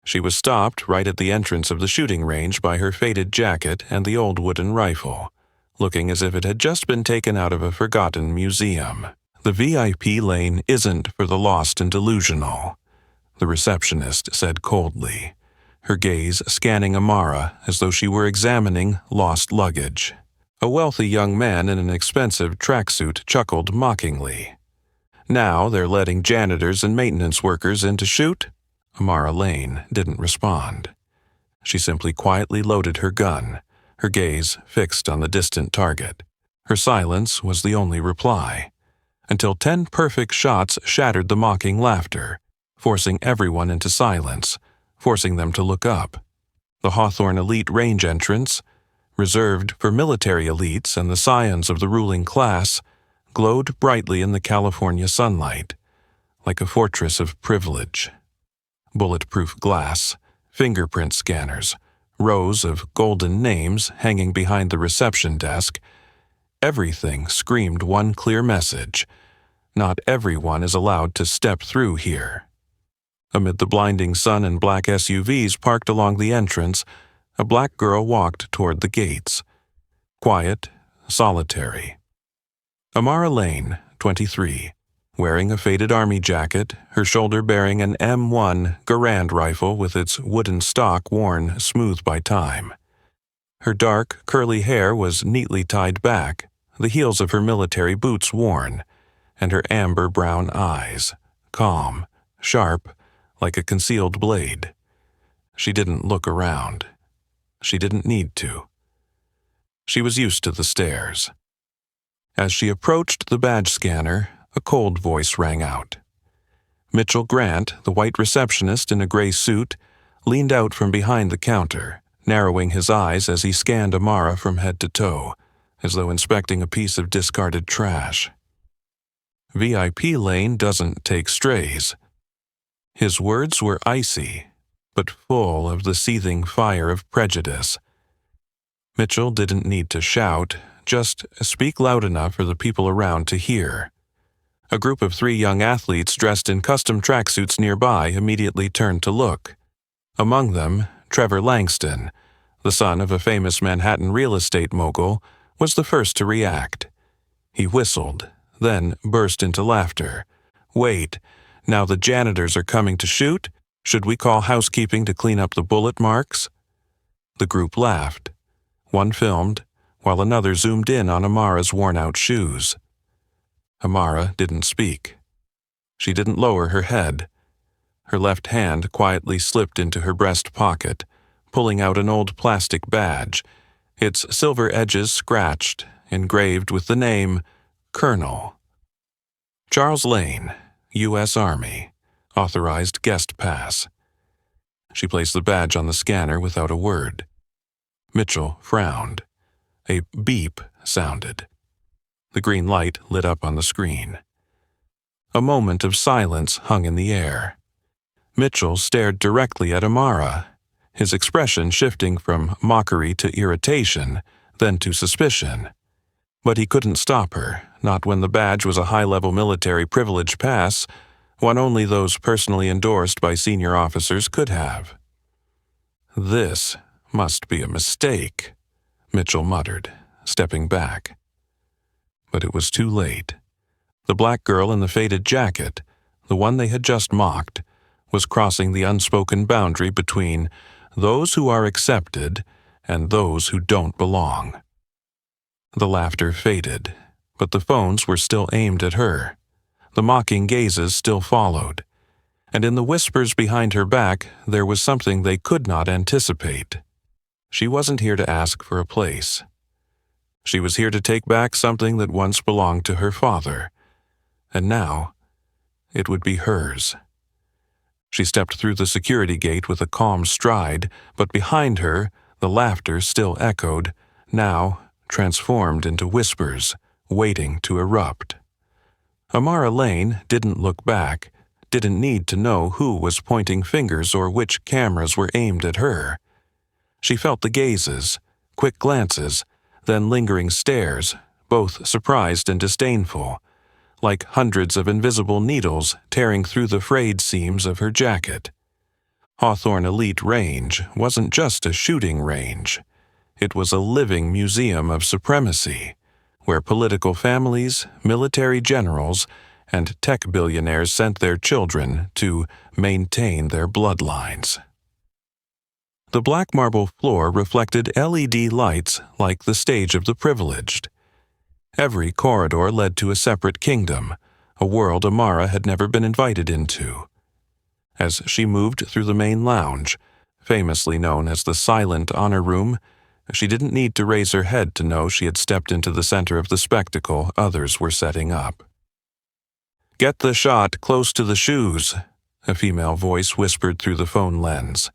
She was stopped right at the entrance of the shooting range by her faded jacket and the old wooden rifle, looking as if it had just been taken out of a forgotten museum. "The VIP lane isn't for the lost and delusional," the receptionist said coldly, her gaze scanning Amara as though she were examining lost luggage. A wealthy young man in an expensive tracksuit chuckled mockingly. "Now they're letting janitors and maintenance workers in to shoot?" Amara Lane didn't respond. She simply quietly loaded her gun, her gaze fixed on the distant target. Her silence was the only reply, until 10 perfect shots shattered the mocking laughter, forcing everyone into silence, forcing them to look up. The Hawthorne Elite Range entrance, reserved for military elites and the scions of the ruling class, glowed brightly in the California sunlight, like a fortress of privilege. Bulletproof glass, fingerprint scanners, rows of golden names hanging behind the reception desk. Everything screamed one clear message: not everyone is allowed to step through here. Amid the blinding sun and black SUVs parked along the entrance, a black girl walked toward the gates. Quiet, solitary. Amara Lane, 23, wearing a faded army jacket, her shoulder bearing an M1 Garand rifle with its wooden stock worn smooth by time. Her dark, curly hair was neatly tied back, the heels of her military boots worn, and her amber-brown eyes, calm, sharp, like a concealed blade. She didn't look around. She didn't need to. She was used to the stares. As she approached the badge scanner, a cold voice rang out. Mitchell Grant, the white receptionist in a gray suit, leaned out from behind the counter, narrowing his eyes as he scanned Amara from head to toe, as though inspecting a piece of discarded trash. "VIP lane doesn't take strays." His words were icy, but full of the seething fire of prejudice. Mitchell didn't need to shout, just speak loud enough for the people around to hear. A group of 3 young athletes dressed in custom tracksuits nearby immediately turned to look. Among them, Trevor Langston, the son of a famous Manhattan real estate mogul, was the first to react. He whistled, then burst into laughter. "Wait, now the janitors are coming to shoot? Should we call housekeeping to clean up the bullet marks?" The group laughed. One filmed, while another zoomed in on Amara's worn-out shoes. Amara didn't speak. She didn't lower her head. Her left hand quietly slipped into her breast pocket, pulling out an old plastic badge, its silver edges scratched, engraved with the name Colonel. Charles Lane, U.S. Army, authorized guest pass. She placed the badge on the scanner without a word. Mitchell frowned. A beep sounded. The green light lit up on the screen. A moment of silence hung in the air. Mitchell stared directly at Amara, his expression shifting from mockery to irritation, then to suspicion. But he couldn't stop her, not when the badge was a high-level military privilege pass, one only those personally endorsed by senior officers could have. "This must be a mistake," Mitchell muttered, stepping back. But it was too late. The black girl in the faded jacket, the one they had just mocked, was crossing the unspoken boundary between those who are accepted and those who don't belong. The laughter faded, but the phones were still aimed at her. The mocking gazes still followed, and in the whispers behind her back there was something they could not anticipate. She wasn't here to ask for a place. She was here to take back something that once belonged to her father, and now it would be hers. She stepped through the security gate with a calm stride, but behind her the laughter still echoed, now transformed into whispers, waiting to erupt. Amara Lane didn't look back, didn't need to know who was pointing fingers or which cameras were aimed at her. She felt the gazes, quick glances, then lingering stares, both surprised and disdainful, like hundreds of invisible needles tearing through the frayed seams of her jacket. Hawthorne Elite Range wasn't just a shooting range. It was a living museum of supremacy, where political families, military generals, and tech billionaires sent their children to maintain their bloodlines. The black marble floor reflected LED lights like the stage of the privileged. Every corridor led to a separate kingdom, a world Amara had never been invited into. As she moved through the main lounge, famously known as the Silent Honor Room, she didn't need to raise her head to know she had stepped into the center of the spectacle others were setting up. "Get the shot close to the shoes," a female voice whispered through the phone lens.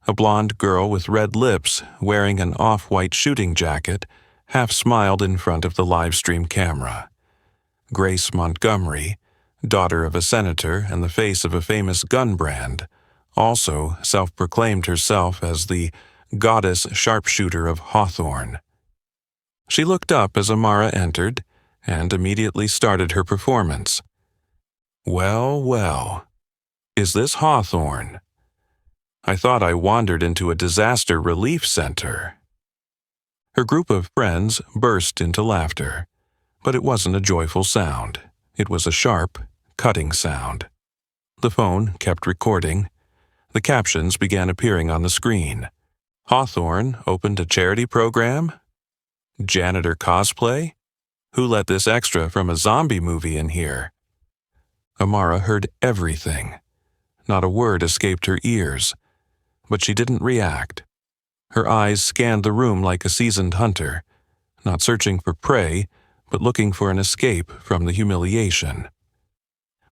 A blonde girl with red lips, wearing an off-white shooting jacket, half smiled in front of the live-stream camera. Grace Montgomery, daughter of a senator and the face of a famous gun brand, also self-proclaimed herself as the goddess sharpshooter of Hawthorne. She looked up as Amara entered and immediately started her performance. "Well, well, is this Hawthorne? I thought I wandered into a disaster relief center." Her group of friends burst into laughter, but it wasn't a joyful sound. It was a sharp, cutting sound. The phone kept recording. The captions began appearing on the screen. "Hawthorne opened a charity program? Janitor cosplay? Who let this extra from a zombie movie in here?" Amara heard everything. Not a word escaped her ears, but she didn't react. Her eyes scanned the room like a seasoned hunter, not searching for prey, but looking for an escape from the humiliation.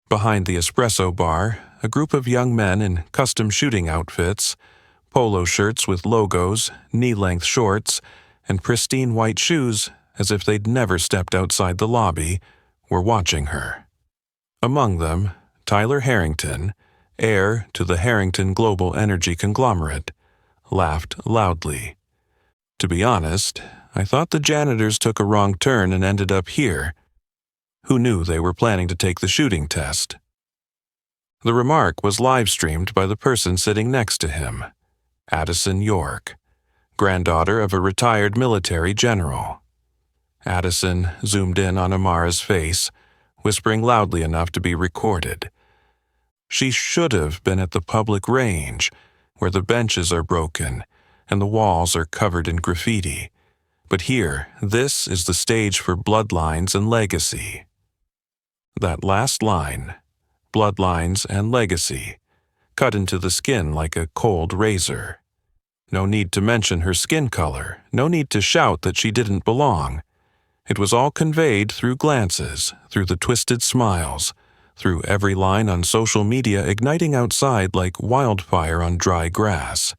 Behind the espresso bar, a group of young men in custom shooting outfits, polo shirts with logos, knee-length shorts, and pristine white shoes as if they'd never stepped outside the lobby, were watching her. Among them, Tyler Harrington, heir to the Harrington Global Energy conglomerate, laughed loudly. "To be honest, I thought the janitors took a wrong turn and ended up here. Who knew they were planning to take the shooting test?" The remark was live-streamed by the person sitting next to him, Addison York, granddaughter of a retired military general. Addison zoomed in on Amara's face, whispering loudly enough to be recorded. She should have been at the public range, where the benches are broken and the walls are covered in graffiti. But here, this is the stage for bloodlines and legacy. That last line, bloodlines and legacy, cut into the skin like a cold razor. No need to mention her skin color, no need to shout that she didn't belong. It was all conveyed through glances, through the twisted smiles, through every line on social media igniting outside like wildfire on dry grass.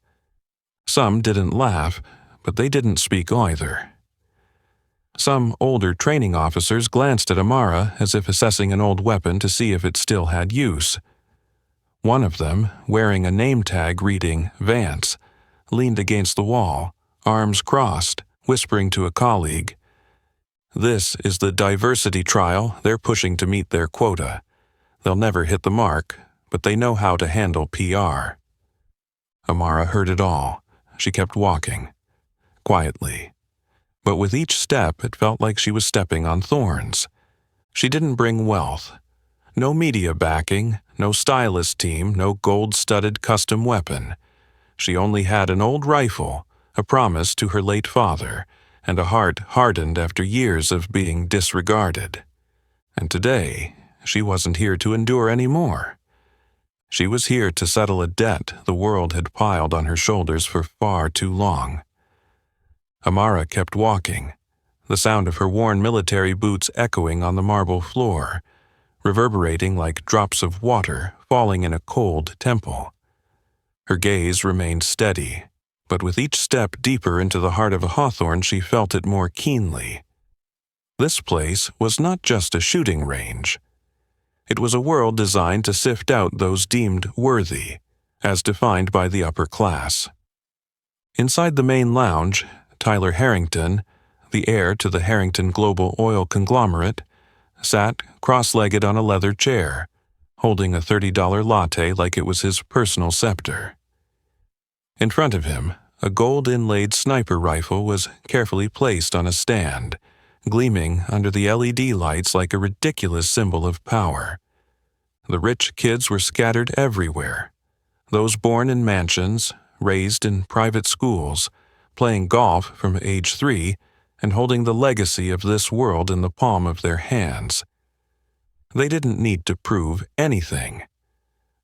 Some didn't laugh, but they didn't speak either. Some older training officers glanced at Amara as if assessing an old weapon to see if it still had use. One of them, wearing a name tag reading Vance, leaned against the wall, arms crossed, whispering to a colleague, "This is the diversity trial they're pushing to meet their quota. They'll never hit the mark, but they know how to handle PR." Amara heard it all. She kept walking, quietly. But with each step, it felt like she was stepping on thorns. She didn't bring wealth. No media backing, no stylist team, no gold-studded custom weapon. She only had an old rifle, a promise to her late father, and a heart hardened after years of being disregarded. And today, she wasn't here to endure any more. She was here to settle a debt the world had piled on her shoulders for far too long. Amara kept walking, the sound of her worn military boots echoing on the marble floor, reverberating like drops of water falling in a cold temple. Her gaze remained steady, but with each step deeper into the heart of a Hawthorne, she felt it more keenly. This place was not just a shooting range. It was a world designed to sift out those deemed worthy, as defined by the upper class. Inside the main lounge, Tyler Harrington, the heir to the Harrington Global Oil conglomerate, sat cross-legged on a leather chair, holding a $30 latte like it was his personal scepter. In front of him, a gold-inlaid sniper rifle was carefully placed on a stand, gleaming under the LED lights like a ridiculous symbol of power. The rich kids were scattered everywhere. Those born in mansions, raised in private schools, playing golf from age 3, and holding the legacy of this world in the palm of their hands. They didn't need to prove anything.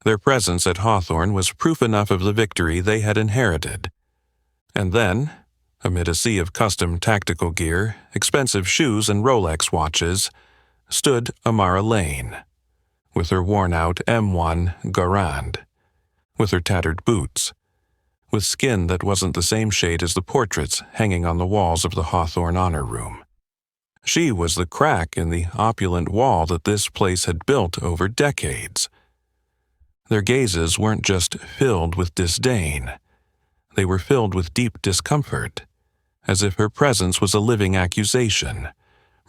Their presence at Hawthorne was proof enough of the victory they had inherited. And then, amid a sea of custom tactical gear, expensive shoes and Rolex watches, stood Amara Lane, with her worn-out M1 Garand, with her tattered boots, with skin that wasn't the same shade as the portraits hanging on the walls of the Hawthorne Honor Room. She was the crack in the opulent wall that this place had built over decades. Their gazes weren't just filled with disdain. They were filled with deep discomfort, as if her presence was a living accusation,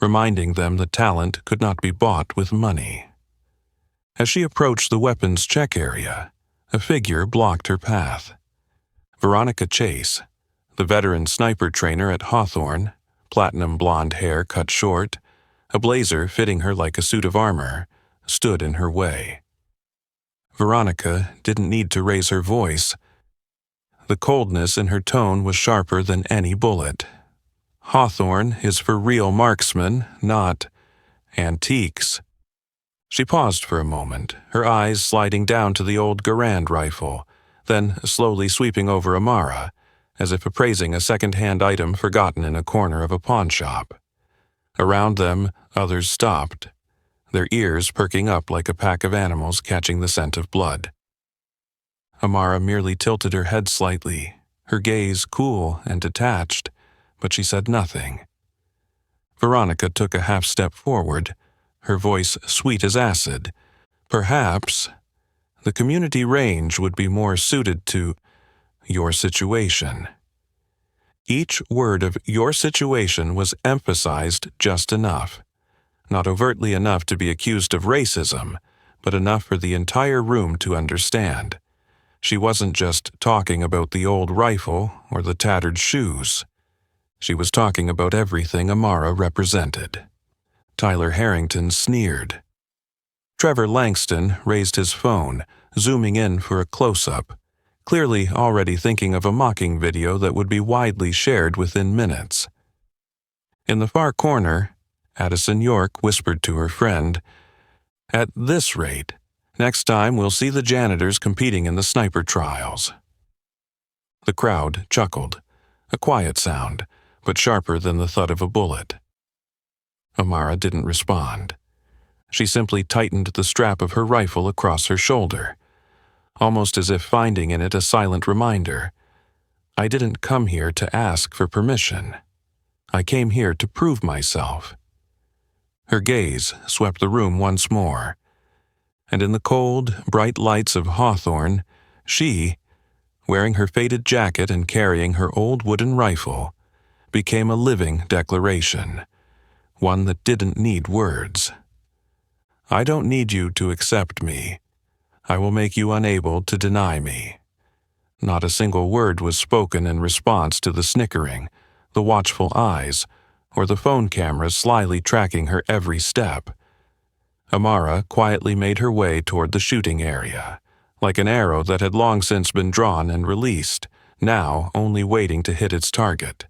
reminding them that talent could not be bought with money. As she approached the weapons check area, a figure blocked her path. Veronica Chase, the veteran sniper trainer at Hawthorne, platinum blonde hair cut short, a blazer fitting her like a suit of armor, stood in her way. Veronica didn't need to raise her voice. The coldness in her tone was sharper than any bullet. Hawthorne is for real marksmen, not antiques. She paused for a moment, her eyes sliding down to the old Garand rifle, then slowly sweeping over Amara, as if appraising a second-hand item forgotten in a corner of a pawn shop. Around them, others stopped, their ears perking up like a pack of animals catching the scent of blood. Amara merely tilted her head slightly, her gaze cool and detached, but she said nothing. Veronica took a half-step forward, her voice sweet as acid. Perhaps the community range would be more suited to your situation. Each word of your situation was emphasized just enough, not overtly enough to be accused of racism, but enough for the entire room to understand. She wasn't just talking about the old rifle or the tattered shoes. She was talking about everything Amara represented. Tyler Harrington sneered. Trevor Langston raised his phone, zooming in for a close-up, clearly already thinking of a mocking video that would be widely shared within minutes. In the far corner, Addison York whispered to her friend, "At this rate, next time we'll see the janitors competing in the sniper trials." The crowd chuckled, a quiet sound, but sharper than the thud of a bullet. Amara didn't respond. She simply tightened the strap of her rifle across her shoulder, almost as if finding in it a silent reminder. I didn't come here to ask for permission. I came here to prove myself. Her gaze swept the room once more, and in the cold, bright lights of Hawthorne, she, wearing her faded jacket and carrying her old wooden rifle, became a living declaration, one that didn't need words. I don't need you to accept me. I will make you unable to deny me. Not a single word was spoken in response to the snickering, the watchful eyes, or the phone cameras slyly tracking her every step. Amara quietly made her way toward the shooting area, like an arrow that had long since been drawn and released, now only waiting to hit its target.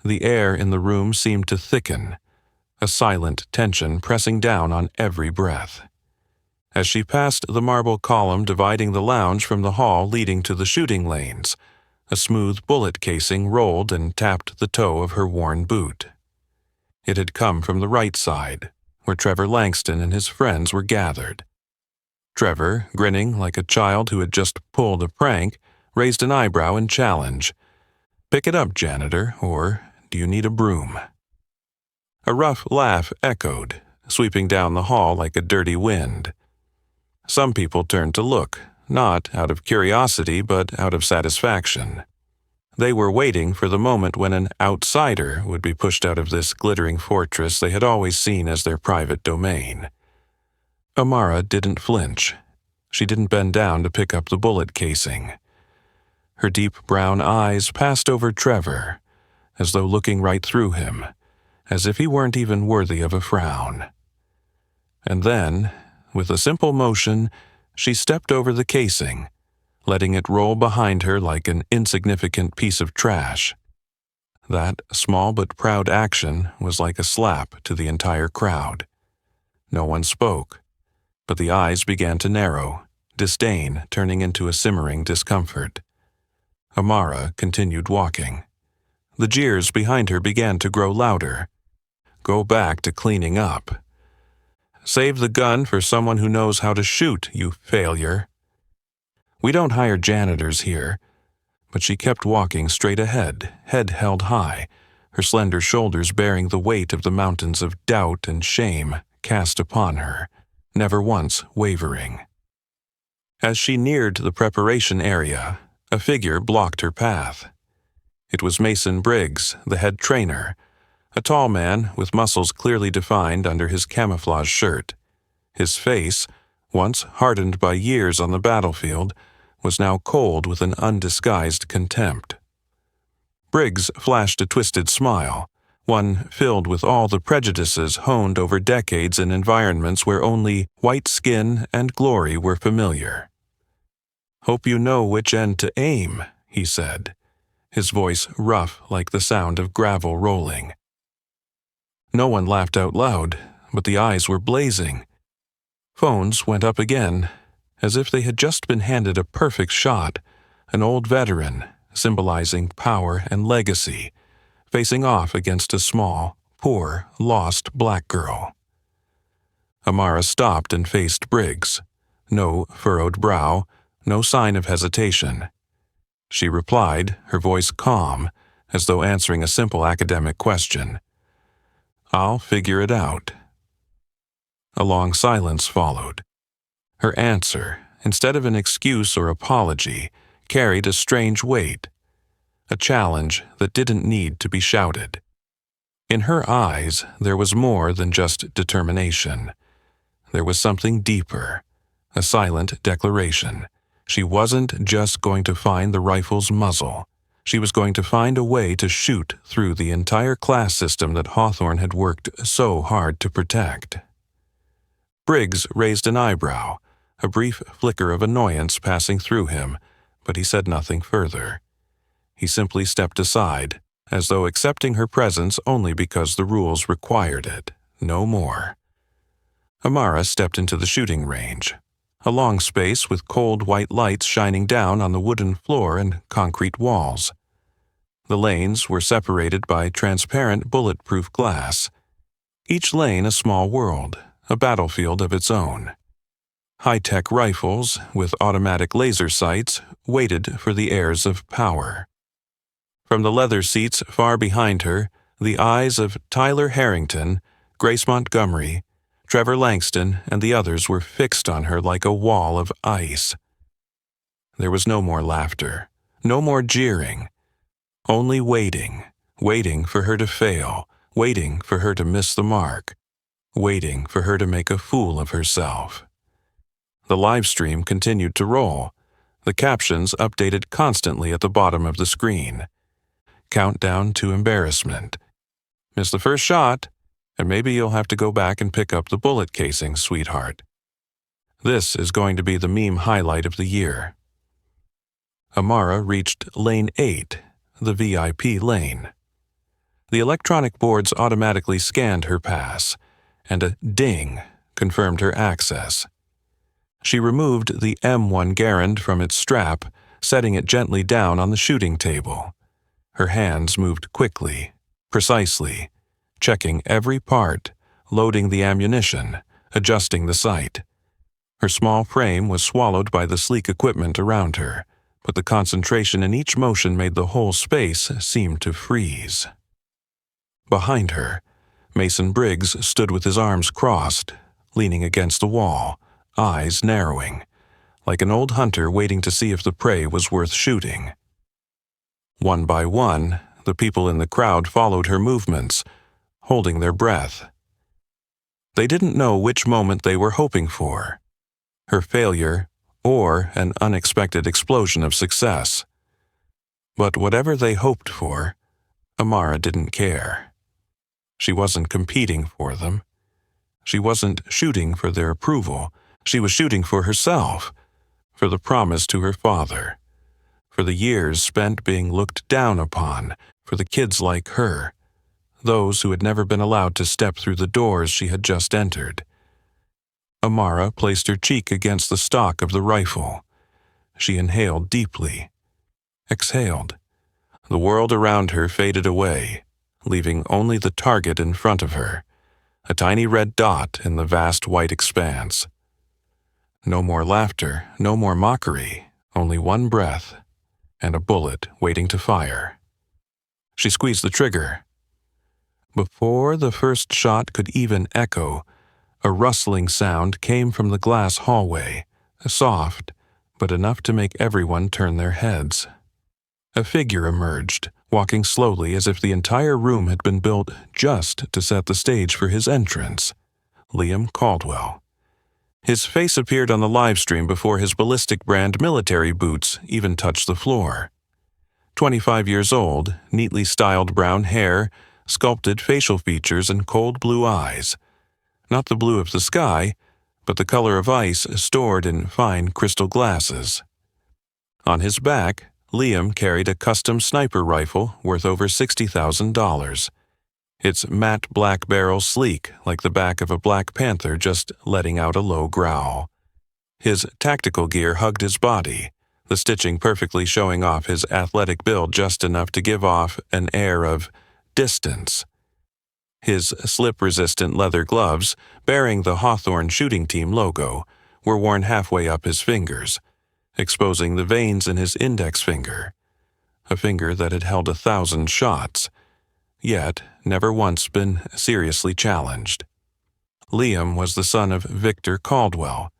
The air in the room seemed to thicken, a silent tension pressing down on every breath. As she passed the marble column dividing the lounge from the hall leading to the shooting lanes, a smooth bullet casing rolled and tapped the toe of her worn boot. It had come from the right side, where Trevor Langston and his friends were gathered. Trevor, grinning like a child who had just pulled a prank, raised an eyebrow in challenge. "Pick it up, janitor, or do you need a broom?" A rough laugh echoed, sweeping down the hall like a dirty wind. Some people turned to look, not out of curiosity but out of satisfaction. They were waiting for the moment when an outsider would be pushed out of this glittering fortress they had always seen as their private domain. Amara didn't flinch. She didn't bend down to pick up the bullet casing. Her deep brown eyes passed over Trevor, as though looking right through him, as if he weren't even worthy of a frown. And then, with a simple motion, she stepped over the casing, letting it roll behind her like an insignificant piece of trash. That small but proud action was like a slap to the entire crowd. No one spoke, but the eyes began to narrow, disdain turning into a simmering discomfort. Amara continued walking. The jeers behind her began to grow louder. Go back to cleaning up. Save the gun for someone who knows how to shoot, you failure. We don't hire janitors here. But she kept walking straight ahead, head held high, her slender shoulders bearing the weight of the mountains of doubt and shame cast upon her, never once wavering. As she neared the preparation area, a figure blocked her path. It was Mason Briggs, the head trainer, a tall man with muscles clearly defined under his camouflage shirt. His face, once hardened by years on the battlefield, was now cold with an undisguised contempt. Briggs flashed a twisted smile, one filled with all the prejudices honed over decades in environments where only white skin and glory were familiar. "Hope you know which end to aim," he said, his voice rough like the sound of gravel rolling. No one laughed out loud, but the eyes were blazing. Phones went up again, as if they had just been handed a perfect shot, an old veteran, symbolizing power and legacy, facing off against a small, poor, lost black girl. Amara stopped and faced Briggs. No furrowed brow, no sign of hesitation. She replied, her voice calm, as though answering a simple academic question. "I'll figure it out." A long silence followed. Her answer, instead of an excuse or apology, carried a strange weight, a challenge that didn't need to be shouted. In her eyes, there was more than just determination. There was something deeper, a silent declaration. She wasn't just going to find the rifle's muzzle. She was going to find a way to shoot through the entire class system that Hawthorne had worked so hard to protect. Briggs raised an eyebrow, a brief flicker of annoyance passing through him, but he said nothing further. He simply stepped aside, as though accepting her presence only because the rules required it, no more. Amara stepped into the shooting range, a long space with cold white lights shining down on the wooden floor and concrete walls. The lanes were separated by transparent bulletproof glass, each lane a small world, a battlefield of its own. High-tech rifles with automatic laser sights waited for the heirs of power. From the leather seats far behind her, the eyes of Tyler Harrington, Grace Montgomery, Trevor Langston, and the others were fixed on her like a wall of ice. There was no more laughter, no more jeering, only waiting, waiting for her to fail, waiting for her to miss the mark, waiting for her to make a fool of herself. The live stream continued to roll, the captions updated constantly at the bottom of the screen. Countdown to embarrassment. Miss the first shot, and maybe you'll have to go back and pick up the bullet casing, sweetheart. This is going to be the meme highlight of the year. Amara reached Lane 8, the VIP lane. The electronic boards automatically scanned her pass, and a ding confirmed her access. She removed the M1 Garand from its strap, setting it gently down on the shooting table. Her hands moved quickly, precisely, checking every part, loading the ammunition, adjusting the sight. Her small frame was swallowed by the sleek equipment around her, but the concentration in each motion made the whole space seem to freeze. Behind her, Mason Briggs stood with his arms crossed, leaning against the wall, eyes narrowing, like an old hunter waiting to see if the prey was worth shooting. One by one, the people in the crowd followed her movements, holding their breath. They didn't know which moment they were hoping for, her failure or an unexpected explosion of success. But whatever they hoped for, Amara didn't care. She wasn't competing for them. She wasn't shooting for their approval. She was shooting for herself, for the promise to her father, for the years spent being looked down upon, for the kids like her, those who had never been allowed to step through the doors she had just entered. Amara placed her cheek against the stock of the rifle. She inhaled deeply, exhaled. The world around her faded away, leaving only the target in front of her, a tiny red dot in the vast white expanse. No more laughter, no more mockery, only one breath, and a bullet waiting to fire. She squeezed the trigger. Before the first shot could even echo, a rustling sound came from the glass hallway, soft, but enough to make everyone turn their heads. A figure emerged, walking slowly as if the entire room had been built just to set the stage for his entrance. Liam Caldwell. His face appeared on the live stream before his ballistic brand military boots even touched the floor. 25 years old, neatly styled brown hair, sculpted facial features, and cold blue eyes. Not the blue of the sky, but the color of ice stored in fine crystal glasses. On his back, Liam carried a custom sniper rifle worth over $60,000. Its matte black barrel sleek like the back of a black panther just letting out a low growl. His tactical gear hugged his body, the stitching perfectly showing off his athletic build just enough to give off an air of distance. His slip-resistant leather gloves, bearing the Hawthorne shooting team logo, were worn halfway up his fingers, exposing the veins in his index finger, a finger that had held 1,000 shots, yet never once been seriously challenged. Liam was the son of Victor Caldwell,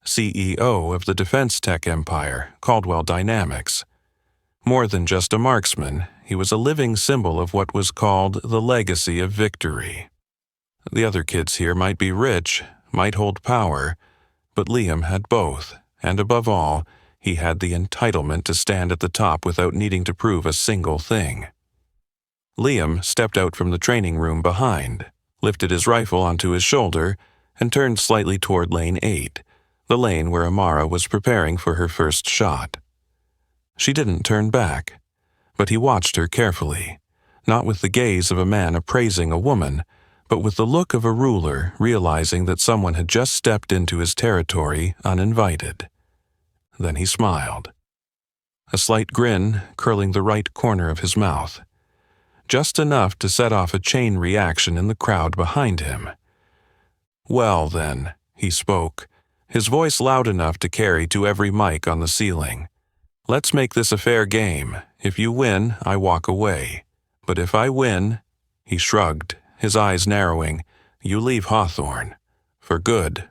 CEO of the defense tech empire, Caldwell Dynamics. More than just a marksman, he was a living symbol of what was called the legacy of victory. The other kids here might be rich, might hold power, but Liam had both, and above all, he had the entitlement to stand at the top without needing to prove a single thing. Liam stepped out from the training room behind, lifted his rifle onto his shoulder, and turned slightly toward Lane 8, the lane where Amara was preparing for her first shot. She didn't turn back, but he watched her carefully, not with the gaze of a man appraising a woman, but with the look of a ruler realizing that someone had just stepped into his territory uninvited. Then he smiled, a slight grin curling the right corner of his mouth, just enough to set off a chain reaction in the crowd behind him. "Well, then," he spoke, his voice loud enough to carry to every mic on the ceiling. "Let's make this a fair game. If you win, I walk away. But if I win," he shrugged, his eyes narrowing, "you leave Hawthorne. For good."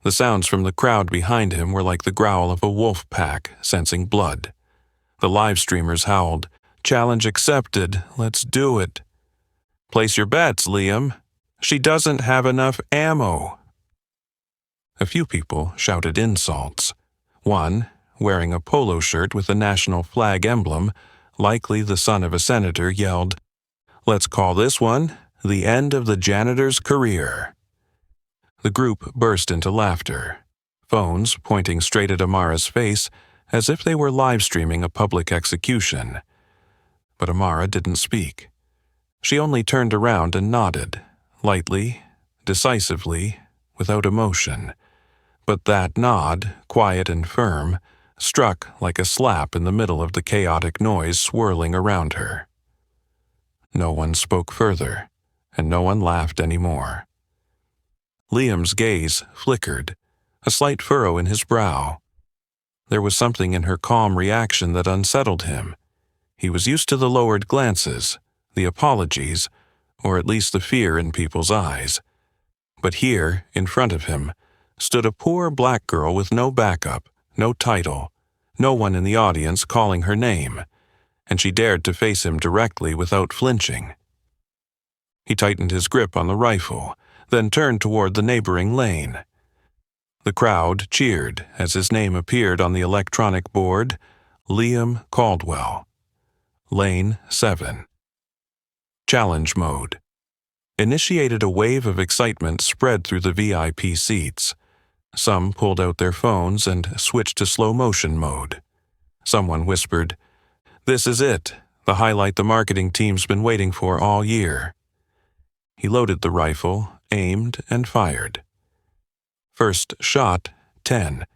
The sounds from the crowd behind him were like the growl of a wolf pack sensing blood. The live streamers howled, "Challenge accepted. Let's do it." "Place your bets, Liam. She doesn't have enough ammo." A few people shouted insults. One, wearing a polo shirt with a national flag emblem, likely the son of a senator, yelled, "Let's call this one the end of the janitor's career." The group burst into laughter, phones pointing straight at Amara's face as if they were live streaming a public execution. But Amara didn't speak. She only turned around and nodded, lightly, decisively, without emotion. But that nod, quiet and firm, struck like a slap in the middle of the chaotic noise swirling around her. No one spoke further, and no one laughed anymore. Liam's gaze flickered, a slight furrow in his brow. There was something in her calm reaction that unsettled him. He was used to the lowered glances, the apologies, or at least the fear in people's eyes. But here, in front of him, stood a poor black girl with no backup, no title, no one in the audience calling her name, and she dared to face him directly without flinching. He tightened his grip on the rifle, then turned toward the neighboring lane. The crowd cheered as his name appeared on the electronic board: Liam Caldwell. Lane 7. Challenge mode. Initiated a wave of excitement spread through the VIP seats. Some pulled out their phones and switched to slow-motion mode. Someone whispered, "This is it, the highlight the marketing team's been waiting for all year." He loaded the rifle, aimed, and fired. First shot, 10.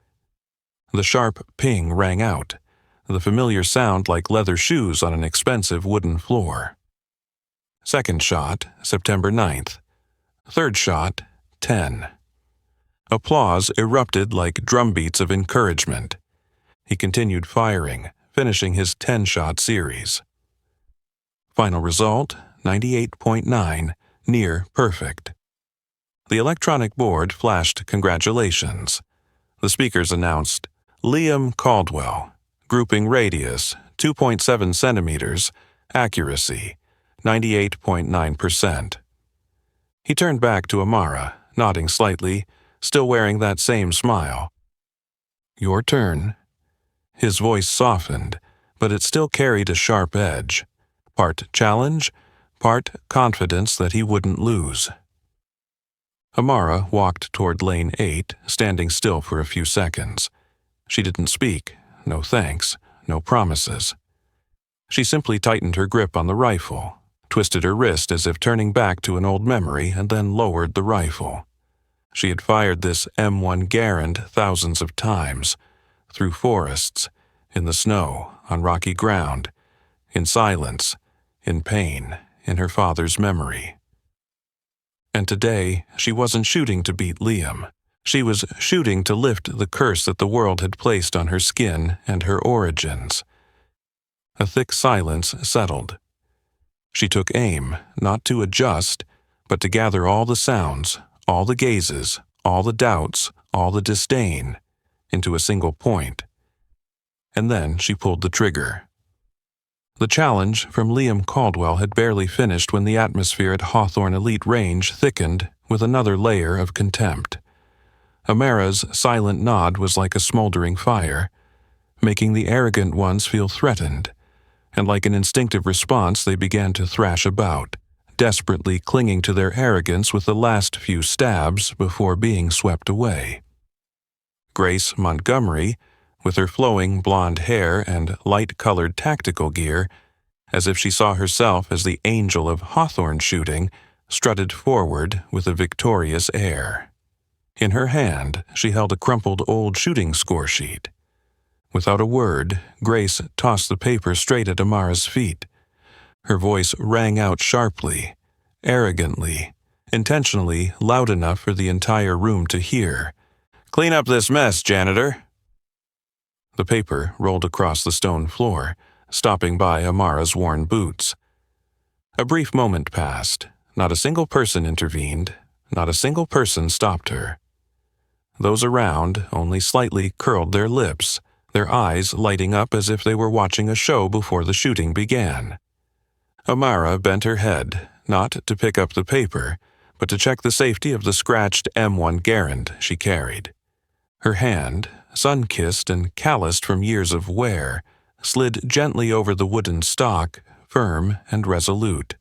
The sharp ping rang out, the familiar sound like leather shoes on an expensive wooden floor. Second shot, September 9th. Third shot, 10. Applause erupted like drumbeats of encouragement. He continued firing, finishing his 10-shot series. Final result, 98.9, near perfect. The electronic board flashed congratulations. The speakers announced, Liam Caldwell, grouping radius, 2.7 centimeters, accuracy, 98.9%. He turned back to Amara, nodding slightly, still wearing that same smile. "Your turn." His voice softened, but it still carried a sharp edge, part challenge, part confidence that he wouldn't lose. Amara walked toward lane 8, standing still for a few seconds. She didn't speak, no thanks, no promises. She simply tightened her grip on the rifle, twisted her wrist as if turning back to an old memory, and then lowered the rifle. She had fired this M1 Garand thousands of times, through forests, in the snow, on rocky ground, in silence, in pain, in her father's memory. And today, she wasn't shooting to beat Liam. She was shooting to lift the curse that the world had placed on her skin and her origins. A thick silence settled. She took aim, not to adjust, but to gather all the sounds, all the gazes, all the doubts, all the disdain, into a single point. And then she pulled the trigger. The challenge from Liam Caldwell had barely finished when the atmosphere at Hawthorne Elite Range thickened with another layer of contempt. Amara's silent nod was like a smoldering fire, making the arrogant ones feel threatened, and like an instinctive response they began to thrash about, desperately clinging to their arrogance with the last few stabs before being swept away. Grace Montgomery, with her flowing blonde hair and light-colored tactical gear, as if she saw herself as the angel of Hawthorne shooting, strutted forward with a victorious air. In her hand, she held a crumpled old shooting score sheet. Without a word, Grace tossed the paper straight at Amara's feet. Her voice rang out sharply, arrogantly, intentionally loud enough for the entire room to hear. "Clean up this mess, janitor." The paper rolled across the stone floor, stopping by Amara's worn boots. A brief moment passed. Not a single person intervened. Not a single person stopped her. Those around only slightly curled their lips, their eyes lighting up as if they were watching a show before the shooting began. Amara bent her head, not to pick up the paper, but to check the safety of the scratched M1 Garand she carried. Her hand, sun-kissed and calloused from years of wear, slid gently over the wooden stock, firm and resolute.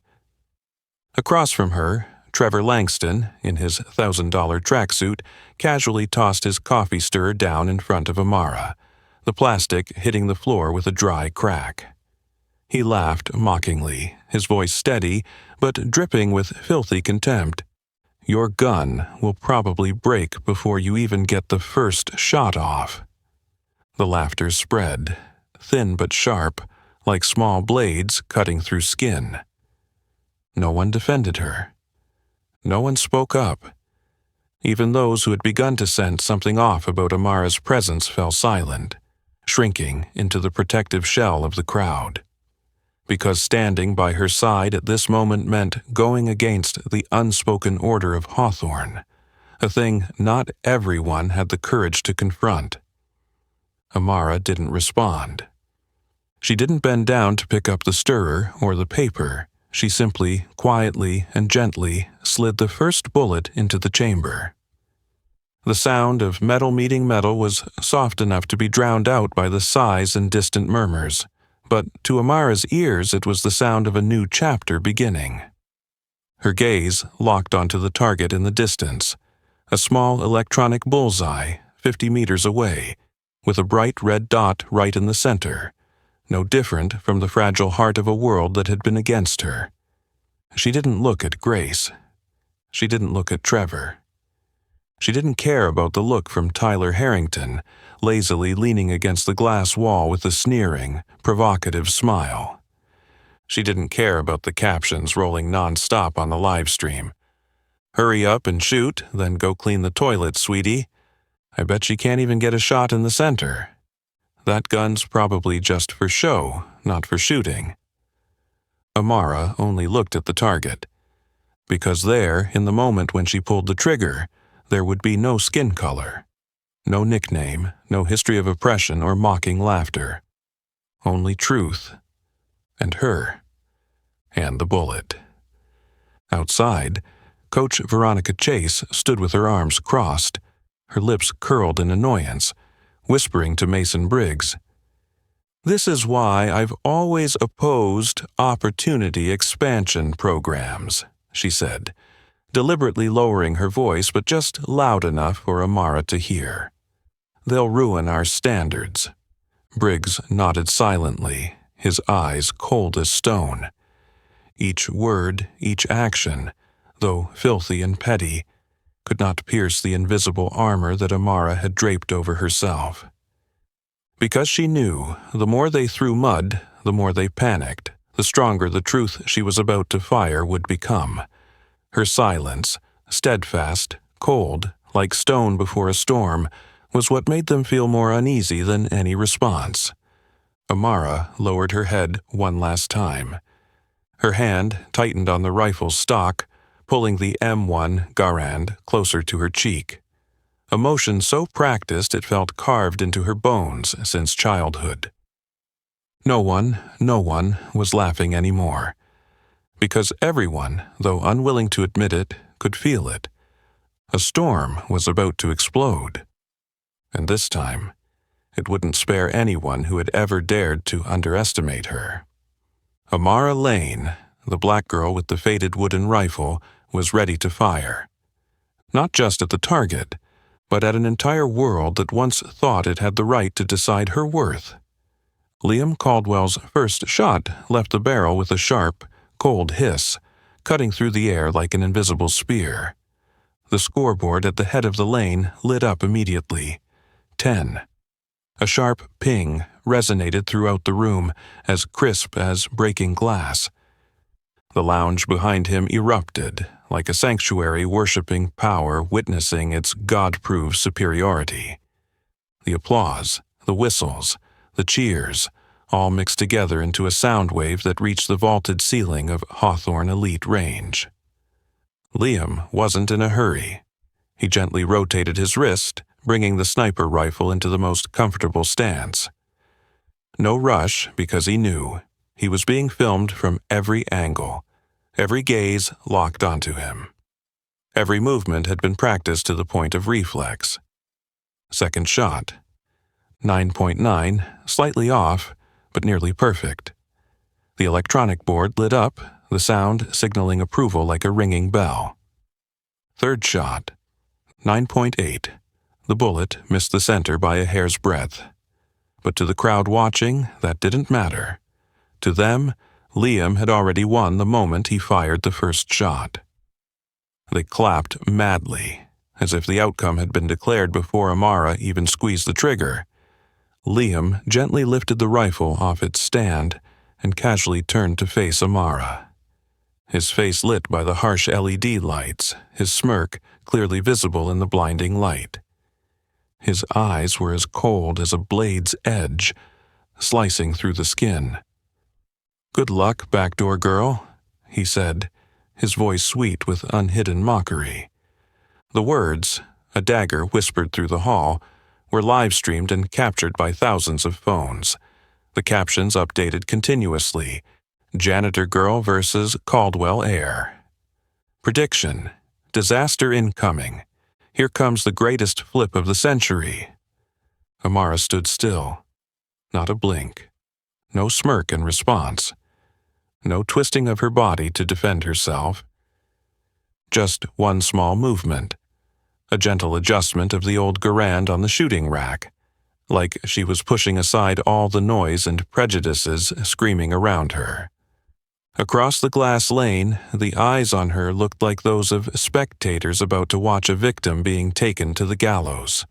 Across from her, Trevor Langston, in his $1,000 tracksuit, casually tossed his coffee stirrer down in front of Amara, the plastic hitting the floor with a dry crack. He laughed mockingly, his voice steady, but dripping with filthy contempt. "Your gun will probably break before you even get the first shot off." The laughter spread, thin but sharp, like small blades cutting through skin. No one defended her. No one spoke up. Even those who had begun to sense something off about Amara's presence fell silent, shrinking into the protective shell of the crowd. Because standing by her side at this moment meant going against the unspoken order of Hawthorne, a thing not everyone had the courage to confront. Amara didn't respond. She didn't bend down to pick up the stirrer or the paper. She simply, quietly, and gently slid the first bullet into the chamber. The sound of metal meeting metal was soft enough to be drowned out by the sighs and distant murmurs, but to Amara's ears it was the sound of a new chapter beginning. Her gaze locked onto the target in the distance, a small electronic bullseye 50 meters away, with a bright red dot right in the center, no different from the fragile heart of a world that had been against her. She didn't look at Grace. She didn't look at Trevor. She didn't care about the look from Tyler Harrington, lazily leaning against the glass wall with a sneering, provocative smile. She didn't care about the captions rolling non-stop on the live stream. "Hurry up and shoot, then go clean the toilet, sweetie. I bet she can't even get a shot in the center. That gun's probably just for show, not for shooting." Amara only looked at the target, because there, in the moment when she pulled the trigger, there would be no skin color, no nickname, no history of oppression or mocking laughter. Only truth, and her, and the bullet. Outside, Coach Veronica Chase stood with her arms crossed, her lips curled in annoyance, whispering to Mason Briggs, "This is why I've always opposed opportunity expansion programs," she said, deliberately lowering her voice but just loud enough for Amara to hear. "They'll ruin our standards." Briggs nodded silently, his eyes cold as stone. Each word, each action, though filthy and petty, could not pierce the invisible armor that Amara had draped over herself. Because she knew, the more they threw mud, the more they panicked, the stronger the truth she was about to fire would become. Her silence, steadfast, cold, like stone before a storm, was what made them feel more uneasy than any response. Amara lowered her head one last time. Her hand tightened on the rifle's stock, pulling the M1 Garand closer to her cheek. A motion so practiced it felt carved into her bones since childhood. No one was laughing anymore. Because everyone, though unwilling to admit it, could feel it. A storm was about to explode. And this time, it wouldn't spare anyone who had ever dared to underestimate her. Amara Lane, the black girl with the faded wooden rifle, was ready to fire. Not just at the target, but at an entire world that once thought it had the right to decide her worth. Liam Caldwell's first shot left the barrel with a sharp, cold hiss, cutting through the air like an invisible spear. The scoreboard at the head of the lane lit up immediately. 10. A sharp ping resonated throughout the room, as crisp as breaking glass. The lounge behind him erupted, like a sanctuary worshipping power witnessing its God-proved superiority. The applause, the whistles, the cheers, all mixed together into a sound wave that reached the vaulted ceiling of Hawthorne Elite Range. Liam wasn't in a hurry. He gently rotated his wrist, bringing the sniper rifle into the most comfortable stance. No rush, because he knew he was being filmed from every angle, every gaze locked onto him. Every movement had been practiced to the point of reflex. Second shot. 9.9, slightly off, but nearly perfect. The electronic board lit up, the sound signaling approval like a ringing bell. Third shot. 9.8. The bullet missed the center by a hair's breadth. But to the crowd watching, that didn't matter. To them, Liam had already won the moment he fired the first shot. They clapped madly, as if the outcome had been declared before Amara even squeezed the trigger. Liam gently lifted the rifle off its stand and casually turned to face Amara. His face lit by the harsh LED lights, his smirk clearly visible in the blinding light. His eyes were as cold as a blade's edge, slicing through the skin. "Good luck, backdoor girl," he said, his voice sweet with unhidden mockery. The words, a dagger whispered through the hall, were live-streamed and captured by thousands of phones. The captions updated continuously, Janitor girl versus Caldwell heir. Prediction: disaster incoming. Here comes the greatest flip of the century. Amara stood still. Not a blink. No smirk in response. No twisting of her body to defend herself. Just one small movement. A gentle adjustment of the old Garand on the shooting rack, like she was pushing aside all the noise and prejudices screaming around her. Across the glass lane, the eyes on her looked like those of spectators about to watch a victim being taken to the gallows.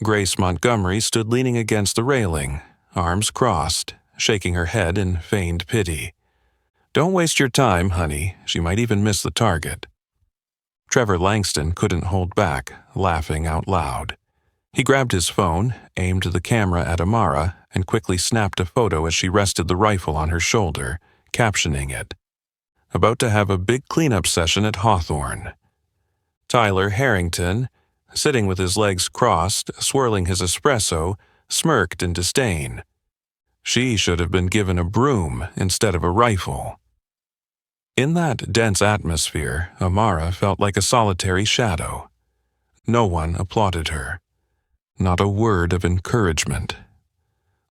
Grace Montgomery stood leaning against the railing, arms crossed, shaking her head in feigned pity. "Don't waste your time, honey. She might even miss the target." Trevor Langston couldn't hold back, laughing out loud. He grabbed his phone, aimed the camera at Amara, and quickly snapped a photo as she rested the rifle on her shoulder, captioning it, "About to have a big cleanup session at Hawthorne." Tyler Harrington, sitting with his legs crossed, swirling his espresso, smirked in disdain. She should have been given a broom instead of a rifle. In that dense atmosphere, Amara felt like a solitary shadow. No one applauded her. Not a word of encouragement.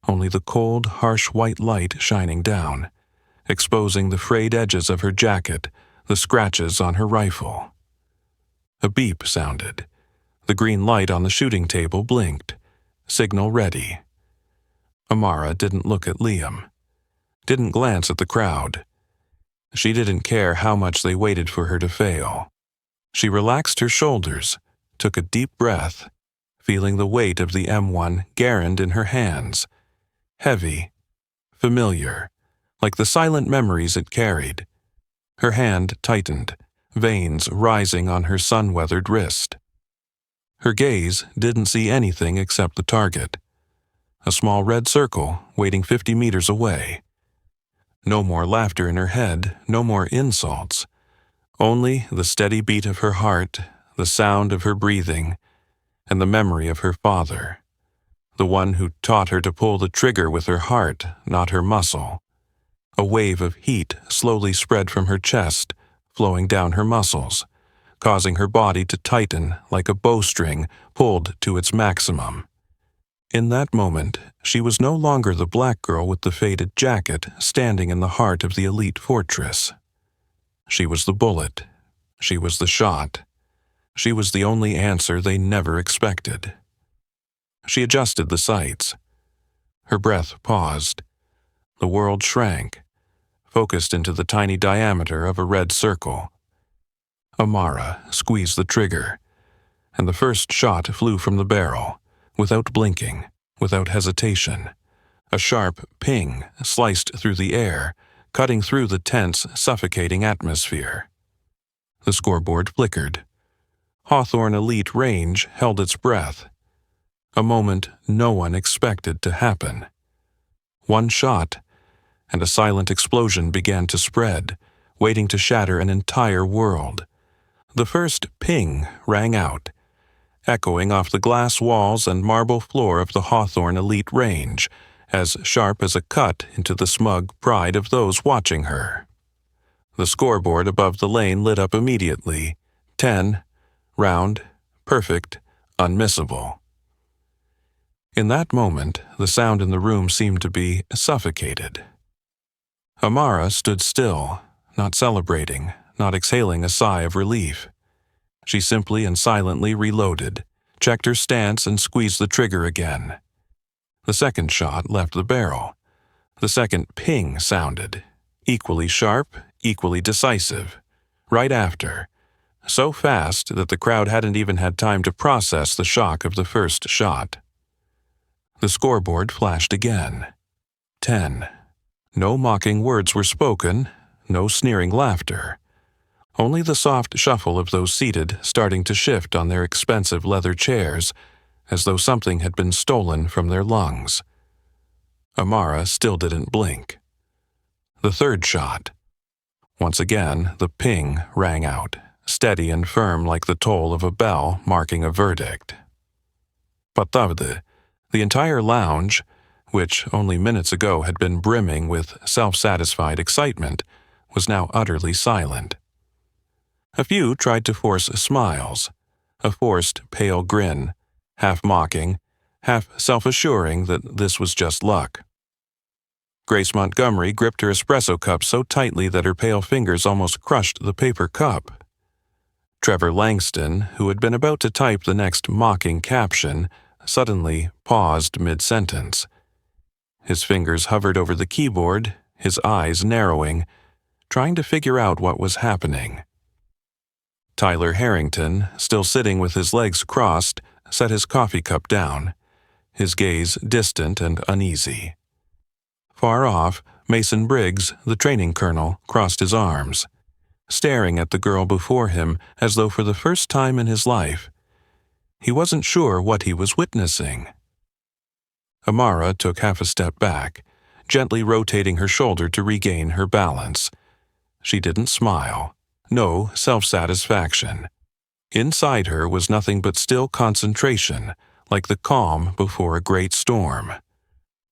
Only the cold, harsh white light shining down, exposing the frayed edges of her jacket, the scratches on her rifle. A beep sounded. The green light on the shooting table blinked. Signal ready. Amara didn't look at Liam. Didn't glance at the crowd. She didn't care how much they waited for her to fail. She relaxed her shoulders, took a deep breath, feeling the weight of the M1 Garand in her hands. Heavy, familiar, like the silent memories it carried. Her hand tightened, veins rising on her sun-weathered wrist. Her gaze didn't see anything except the target. A small red circle waiting 50 meters away. No more laughter in her head, no more insults. Only the steady beat of her heart, the sound of her breathing, and the memory of her father. The one who taught her to pull the trigger with her heart, not her muscle. A wave of heat slowly spread from her chest, flowing down her muscles, causing her body to tighten like a bowstring pulled to its maximum. In that moment, she was no longer the black girl with the faded jacket standing in the heart of the elite fortress. She was the bullet. She was the shot. She was the only answer they never expected. She adjusted the sights. Her breath paused. The world shrank, focused into the tiny diameter of a red circle. Amara squeezed the trigger, and the first shot flew from the barrel, without blinking, without hesitation. A sharp ping sliced through the air, cutting through the tense, suffocating atmosphere. The scoreboard flickered. Hawthorne Elite Range held its breath. A moment no one expected to happen. One shot, and a silent explosion began to spread, waiting to shatter an entire world. The first ping rang out, echoing off the glass walls and marble floor of the Hawthorne Elite Range, as sharp as a cut into the smug pride of those watching her. The scoreboard above the lane lit up immediately. 10, round, perfect, unmissable. In that moment, the sound in the room seemed to be suffocated. Amara stood still, not celebrating, not exhaling a sigh of relief. She simply and silently reloaded, checked her stance, and squeezed the trigger again. The second shot left the barrel. The second ping sounded, equally sharp, equally decisive, right after, so fast that the crowd hadn't even had time to process the shock of the first shot. The scoreboard flashed again. 10. No mocking words were spoken, no sneering laughter. Only the soft shuffle of those seated starting to shift on their expensive leather chairs, as though something had been stolen from their lungs. Amara still didn't blink. The third shot. Once again, the ping rang out, steady and firm like the toll of a bell marking a verdict. Patavde, the entire lounge, which only minutes ago had been brimming with self-satisfied excitement, was now utterly silent. A few tried to force smiles, a forced pale grin, half mocking, half self-assuring that this was just luck. Grace Montgomery gripped her espresso cup so tightly that her pale fingers almost crushed the paper cup. Trevor Langston, who had been about to type the next mocking caption, suddenly paused mid-sentence. His fingers hovered over the keyboard, his eyes narrowing, trying to figure out what was happening. Tyler Harrington, still sitting with his legs crossed, set his coffee cup down, his gaze distant and uneasy. Far off, Mason Briggs, the training colonel, crossed his arms, staring at the girl before him as though for the first time in his life. He wasn't sure what he was witnessing. Amara took half a step back, gently rotating her shoulder to regain her balance. She didn't smile. No self-satisfaction. Inside her was nothing but still concentration, like the calm before a great storm.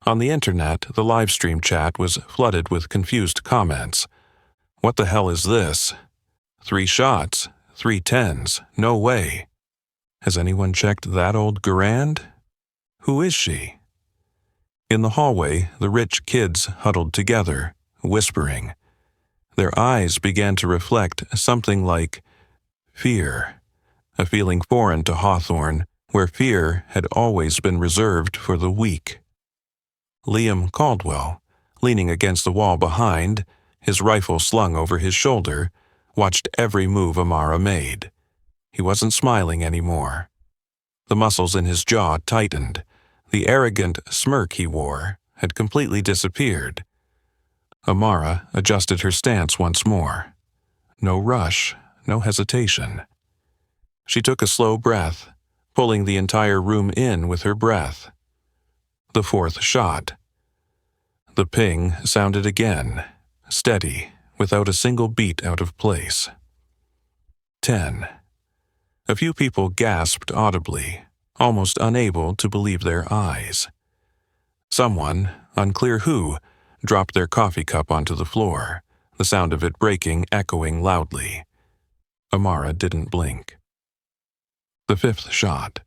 On the internet, the livestream chat was flooded with confused comments. What the hell is this? 3 shots, 3 tens, no way. Has anyone checked that old Garand? Who is she? In the hallway, the rich kids huddled together, whispering. Their eyes began to reflect something like fear, a feeling foreign to Hawthorne, where fear had always been reserved for the weak. Liam Caldwell, leaning against the wall behind, his rifle slung over his shoulder, watched every move Amara made. He wasn't smiling anymore. The muscles in his jaw tightened. The arrogant smirk he wore had completely disappeared. Amara adjusted her stance once more. No rush, no hesitation. She took a slow breath, pulling the entire room in with her breath. The 4th shot. The ping sounded again, steady, without a single beat out of place. 10. A few people gasped audibly, almost unable to believe their eyes. Someone, unclear who, dropped their coffee cup onto the floor, the sound of it breaking echoing loudly. Amara didn't blink. The 5th shot.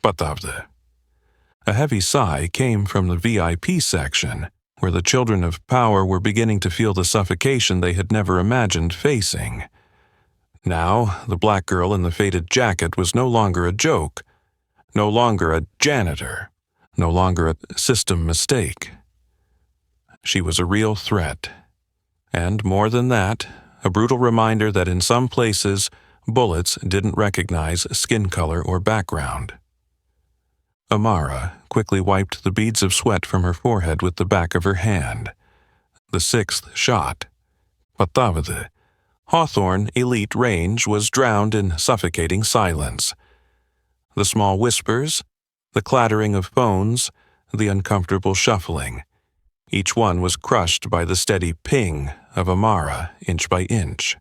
Patavde. A heavy sigh came from the VIP section, where the children of power were beginning to feel the suffocation they had never imagined facing. Now, the black girl in the faded jacket was no longer a joke, no longer a janitor, no longer a system mistake. She was a real threat. And more than that, a brutal reminder that in some places, bullets didn't recognize skin color or background. Amara quickly wiped the beads of sweat from her forehead with the back of her hand. The 6th shot. Patavde. Hawthorne Elite Range was drowned in suffocating silence. The small whispers, the clattering of phones, the uncomfortable shuffling. Each one was crushed by the steady ping of Amara inch by inch.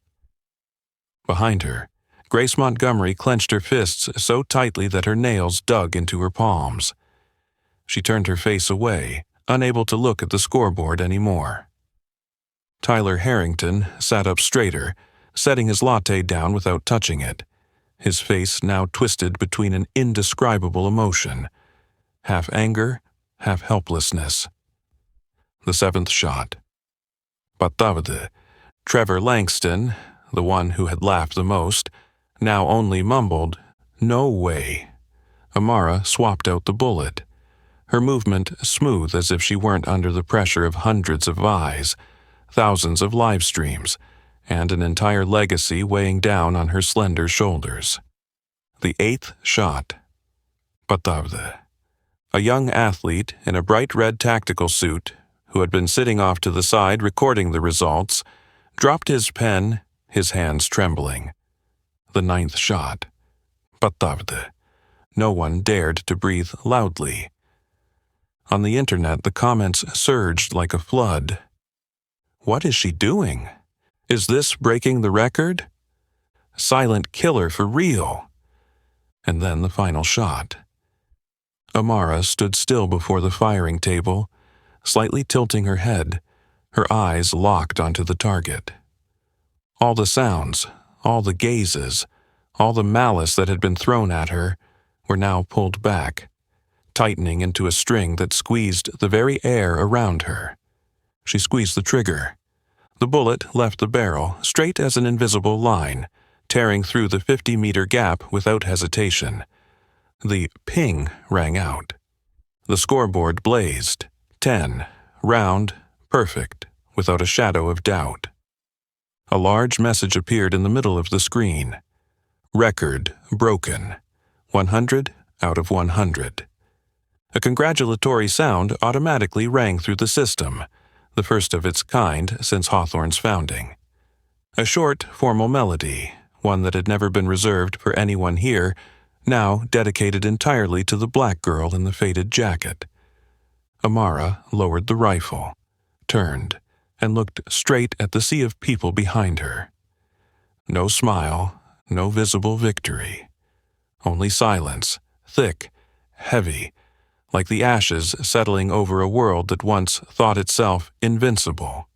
Behind her, Grace Montgomery clenched her fists so tightly that her nails dug into her palms. She turned her face away, unable to look at the scoreboard anymore. Tyler Harrington sat up straighter, setting his latte down without touching it, his face now twisted between an indescribable emotion, half anger, half helplessness. The 7th shot. Patavde. Trevor Langston, the one who had laughed the most, now only mumbled, "No way." Amara swapped out the bullet, her movement smooth as if she weren't under the pressure of hundreds of eyes, thousands of live streams, and an entire legacy weighing down on her slender shoulders. The 8th shot. Patavde. A young athlete in a bright red tactical suit, who had been sitting off to the side recording the results, dropped his pen, his hands trembling. The 9th shot. Patavde. No one dared to breathe loudly. On the internet, the comments surged like a flood. What is she doing? Is this breaking the record? Silent killer for real. And then the final shot. Amara stood still before the firing table, slightly tilting her head, her eyes locked onto the target. All the sounds, all the gazes, all the malice that had been thrown at her were now pulled back, tightening into a string that squeezed the very air around her. She squeezed the trigger. The bullet left the barrel straight as an invisible line, tearing through the 50-meter gap without hesitation. The ping rang out. The scoreboard blazed. 10, round, perfect, without a shadow of doubt. A large message appeared in the middle of the screen. Record broken. 100 out of 100. A congratulatory sound automatically rang through the system, the first of its kind since Hawthorne's founding. A short, formal melody, one that had never been reserved for anyone here, now dedicated entirely to the black girl in the faded jacket. Amara lowered the rifle, turned, and looked straight at the sea of people behind her. No smile, no visible victory. Only silence, thick, heavy, like the ashes settling over a world that once thought itself invincible.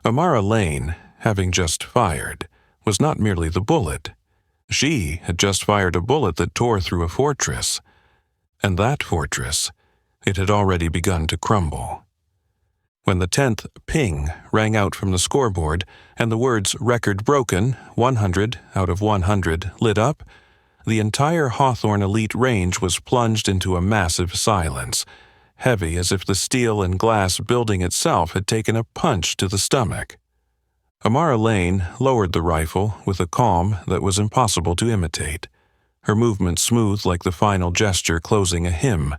Amara Lane, having just fired, was not merely the bullet. She had just fired a bullet that tore through a fortress. And that fortress, it had already begun to crumble. When the 10th ping rang out from the scoreboard and the words "record broken, 100 out of 100" lit up, the entire Hawthorne elite range was plunged into a massive silence, heavy as if the steel and glass building itself had taken a punch to the stomach. Amara Lane lowered the rifle with a calm that was impossible to imitate, her movement smooth like the final gesture closing a hymn,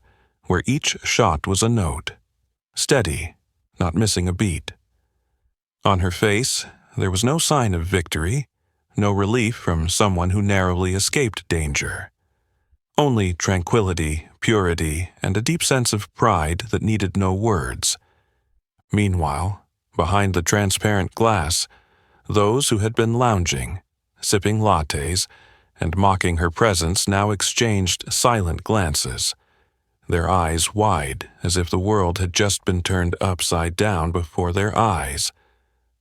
where each shot was a note. Steady, not missing a beat. On her face, there was no sign of victory, no relief from someone who narrowly escaped danger. Only tranquility, purity, and a deep sense of pride that needed no words. Meanwhile, behind the transparent glass, those who had been lounging, sipping lattes, and mocking her presence now exchanged silent glances, their eyes wide as if the world had just been turned upside down before their eyes,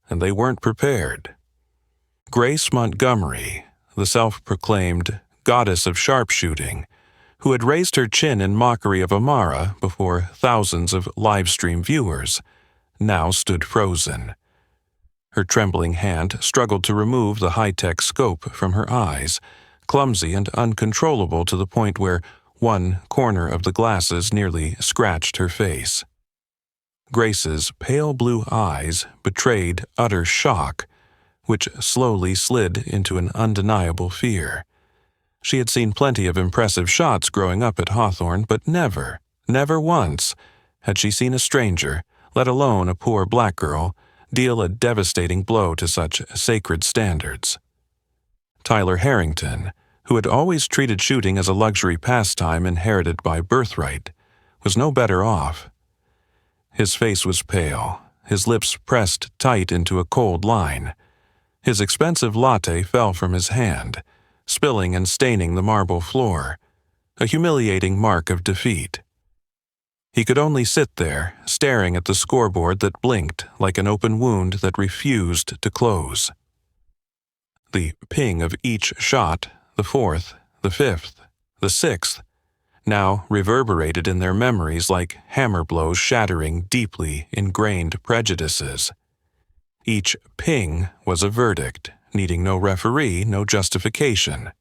and they weren't prepared. Grace Montgomery, the self-proclaimed goddess of sharpshooting, who had raised her chin in mockery of Amara before thousands of live-stream viewers, now stood frozen. Her trembling hand struggled to remove the high-tech scope from her eyes, clumsy and uncontrollable to the point where one corner of the glasses nearly scratched her face. Grace's pale blue eyes betrayed utter shock, which slowly slid into an undeniable fear. She had seen plenty of impressive shots growing up at Hawthorne, but never once, had she seen a stranger, let alone a poor black girl, deal a devastating blow to such sacred standards. Tyler Harrington, who had always treated shooting as a luxury pastime inherited by birthright, was no better off. His face was pale, his lips pressed tight into a cold line. His expensive latte fell from his hand, spilling and staining the marble floor, a humiliating mark of defeat. He could only sit there, staring at the scoreboard that blinked like an open wound that refused to close. The ping of each shot, the fourth, the fifth, the sixth, now reverberated in their memories like hammer blows shattering deeply ingrained prejudices. Each ping was a verdict, needing no referee, no justification.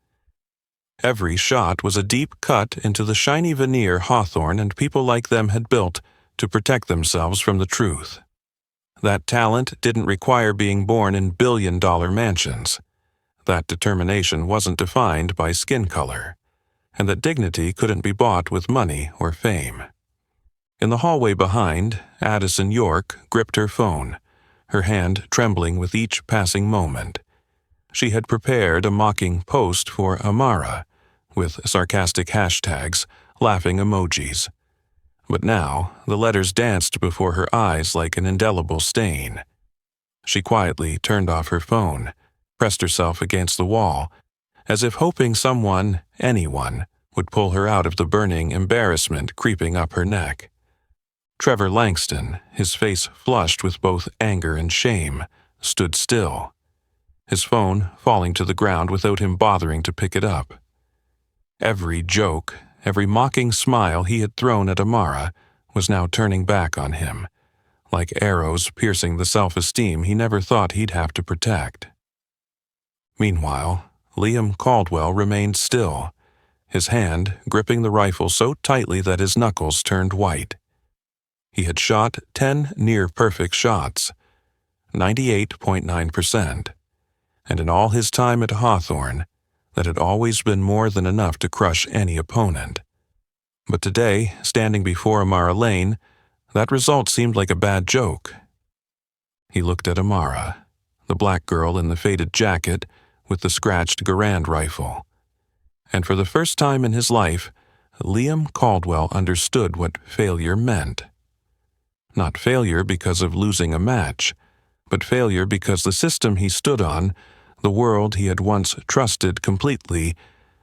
Every shot was a deep cut into the shiny veneer Hawthorne and people like them had built to protect themselves from the truth. That talent didn't require being born in billion-dollar mansions. That determination wasn't defined by skin color, and that dignity couldn't be bought with money or fame. In the hallway behind, Addison York gripped her phone, her hand trembling with each passing moment. She had prepared a mocking post for Amara, with sarcastic hashtags, laughing emojis. But now, the letters danced before her eyes like an indelible stain. She quietly turned off her phone, pressed herself against the wall, as if hoping someone, anyone, would pull her out of the burning embarrassment creeping up her neck. Trevor Langston, his face flushed with both anger and shame, stood still, his phone falling to the ground without him bothering to pick it up. Every joke, every mocking smile he had thrown at Amara was now turning back on him, like arrows piercing the self-esteem he never thought he'd have to protect. Meanwhile, Liam Caldwell remained still, his hand gripping the rifle so tightly that his knuckles turned white. He had shot 10 near-perfect shots, 98.9%, and in all his time at Hawthorne, that had always been more than enough to crush any opponent. But today, standing before Amara Lane, that result seemed like a bad joke. He looked at Amara, the black girl in the faded jacket with the scratched Garand rifle, and for the first time in his life, Liam Caldwell understood what failure meant. Not failure because of losing a match, but failure because the system he stood on, the world he had once trusted completely,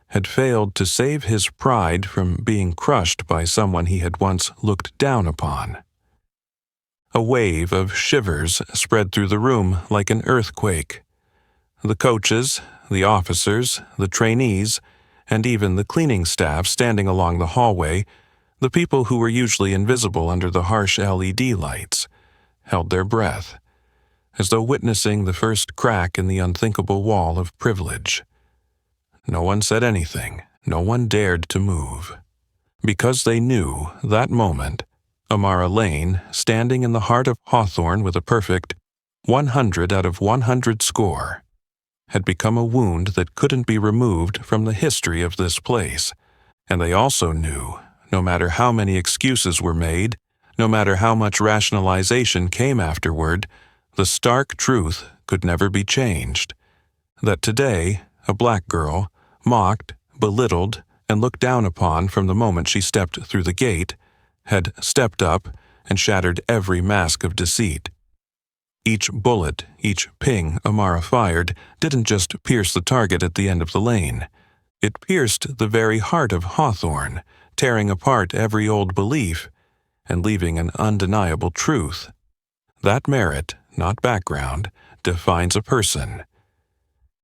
had failed to save his pride from being crushed by someone he had once looked down upon. A wave of shivers spread through the room like an earthquake. The coaches, the officers, the trainees, and even the cleaning staff standing along the hallway, the people who were usually invisible under the harsh LED lights, held their breath, as though witnessing the first crack in the unthinkable wall of privilege. No one said anything, no one dared to move, because they knew, that moment, Amara Lane, standing in the heart of Hawthorne with a perfect 100 out of 100 score, had become a wound that couldn't be removed from the history of this place, and they also knew, no matter how many excuses were made, no matter how much rationalization came afterward, the stark truth could never be changed, that today, a black girl, mocked, belittled, and looked down upon from the moment she stepped through the gate, had stepped up and shattered every mask of deceit. Each bullet, each ping Amara fired, didn't just pierce the target at the end of the lane. It pierced the very heart of Hawthorne, tearing apart every old belief and leaving an undeniable truth. That merit, not background, defines a person.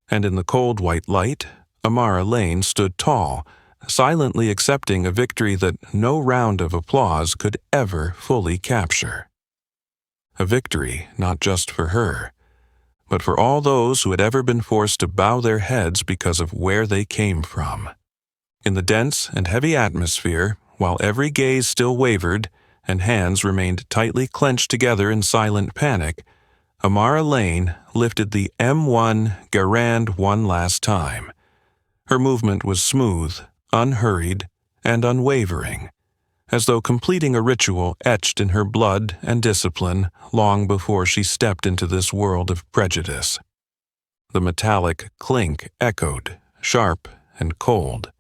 And in the cold white light, Amara Lane stood tall, silently accepting a victory that no round of applause could ever fully capture. A victory not just for her, but for all those who had ever been forced to bow their heads because of where they came from. In the dense and heavy atmosphere, while every gaze still wavered and hands remained tightly clenched together in silent panic, Amara Lane lifted the M1 Garand one last time. Her movement was smooth, unhurried, and unwavering, as though completing a ritual etched in her blood and discipline long before she stepped into this world of prejudice. The metallic clink echoed, sharp and cold.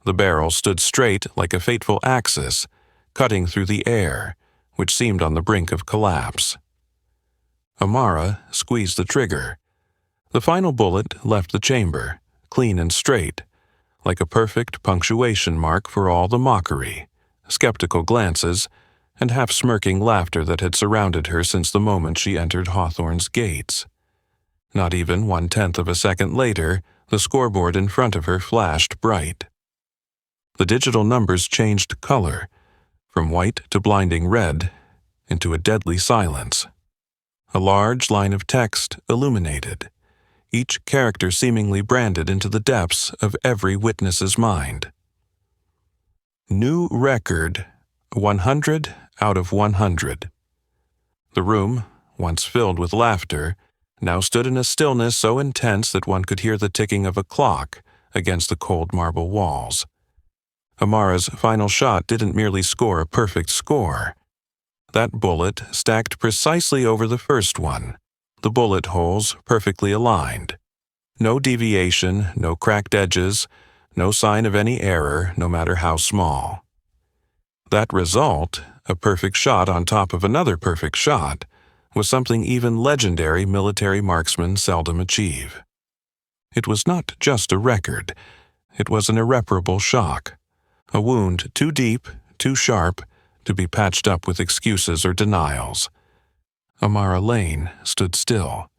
The barrel stood straight like a fateful axis, cutting through the air, which seemed on the brink of collapse. Amara squeezed the trigger. The final bullet left the chamber, clean and straight, like a perfect punctuation mark for all the mockery, skeptical glances, and half-smirking laughter that had surrounded her since the moment she entered Hawthorne's gates. Not even 1/10 of a second later, the scoreboard in front of her flashed bright. The digital numbers changed color, from white to blinding red, into a deadly silence. A large line of text illuminated, each character seemingly branded into the depths of every witness's mind. New record, 100 out of 100. The room, once filled with laughter, now stood in a stillness so intense that one could hear the ticking of a clock against the cold marble walls. Amara's final shot didn't merely score a perfect score. That bullet stacked precisely over the first one, the bullet holes perfectly aligned. No deviation, no cracked edges, no sign of any error, no matter how small. That result, a perfect shot on top of another perfect shot, was something even legendary military marksmen seldom achieve. It was not just a record, It was an irreparable shock, a wound too deep, too sharp, to be patched up with excuses or denials. Amara Lane stood still.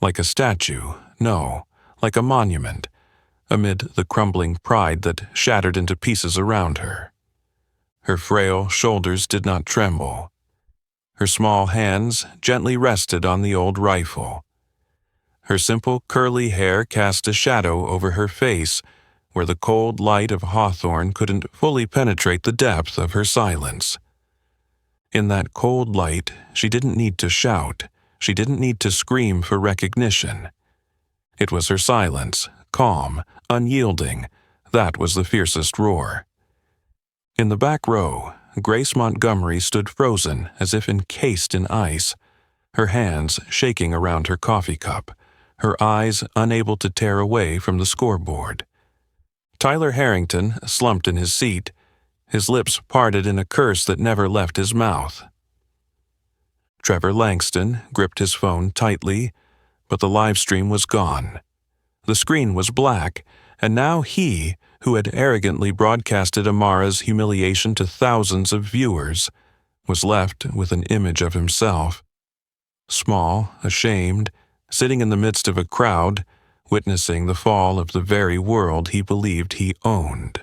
Like a statue, no, like a monument, amid the crumbling pride that shattered into pieces around her. Her frail shoulders did not tremble. Her small hands gently rested on the old rifle. Her simple curly hair cast a shadow over her face where the cold light of Hawthorne couldn't fully penetrate the depth of her silence. In that cold light, she didn't need to shout. She didn't need to scream for recognition. It was her silence, calm, unyielding, that was the fiercest roar. In the back row, Grace Montgomery stood frozen as if encased in ice, her hands shaking around her coffee cup, her eyes unable to tear away from the scoreboard. Tyler Harrington slumped in his seat, his lips parted in a curse that never left his mouth. Trevor Langston gripped his phone tightly, but the live stream was gone. The screen was black, and now he, who had arrogantly broadcasted Amara's humiliation to thousands of viewers, was left with an image of himself. Small, ashamed, sitting in the midst of a crowd, witnessing the fall of the very world he believed he owned.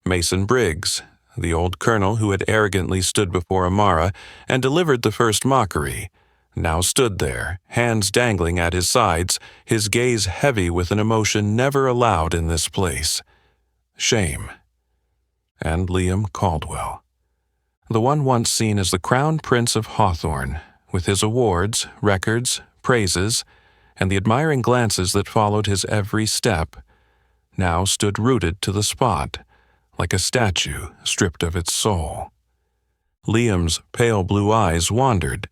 Mason Briggs, the old colonel who had arrogantly stood before Amara and delivered the first mockery, now stood there, hands dangling at his sides, his gaze heavy with an emotion never allowed in this place: shame. And Liam Caldwell, the one once seen as the crown prince of Hawthorne, with his awards, records, praises, and the admiring glances that followed his every step, now stood rooted to the spot, like a statue stripped of its soul. Liam's pale blue eyes wandered,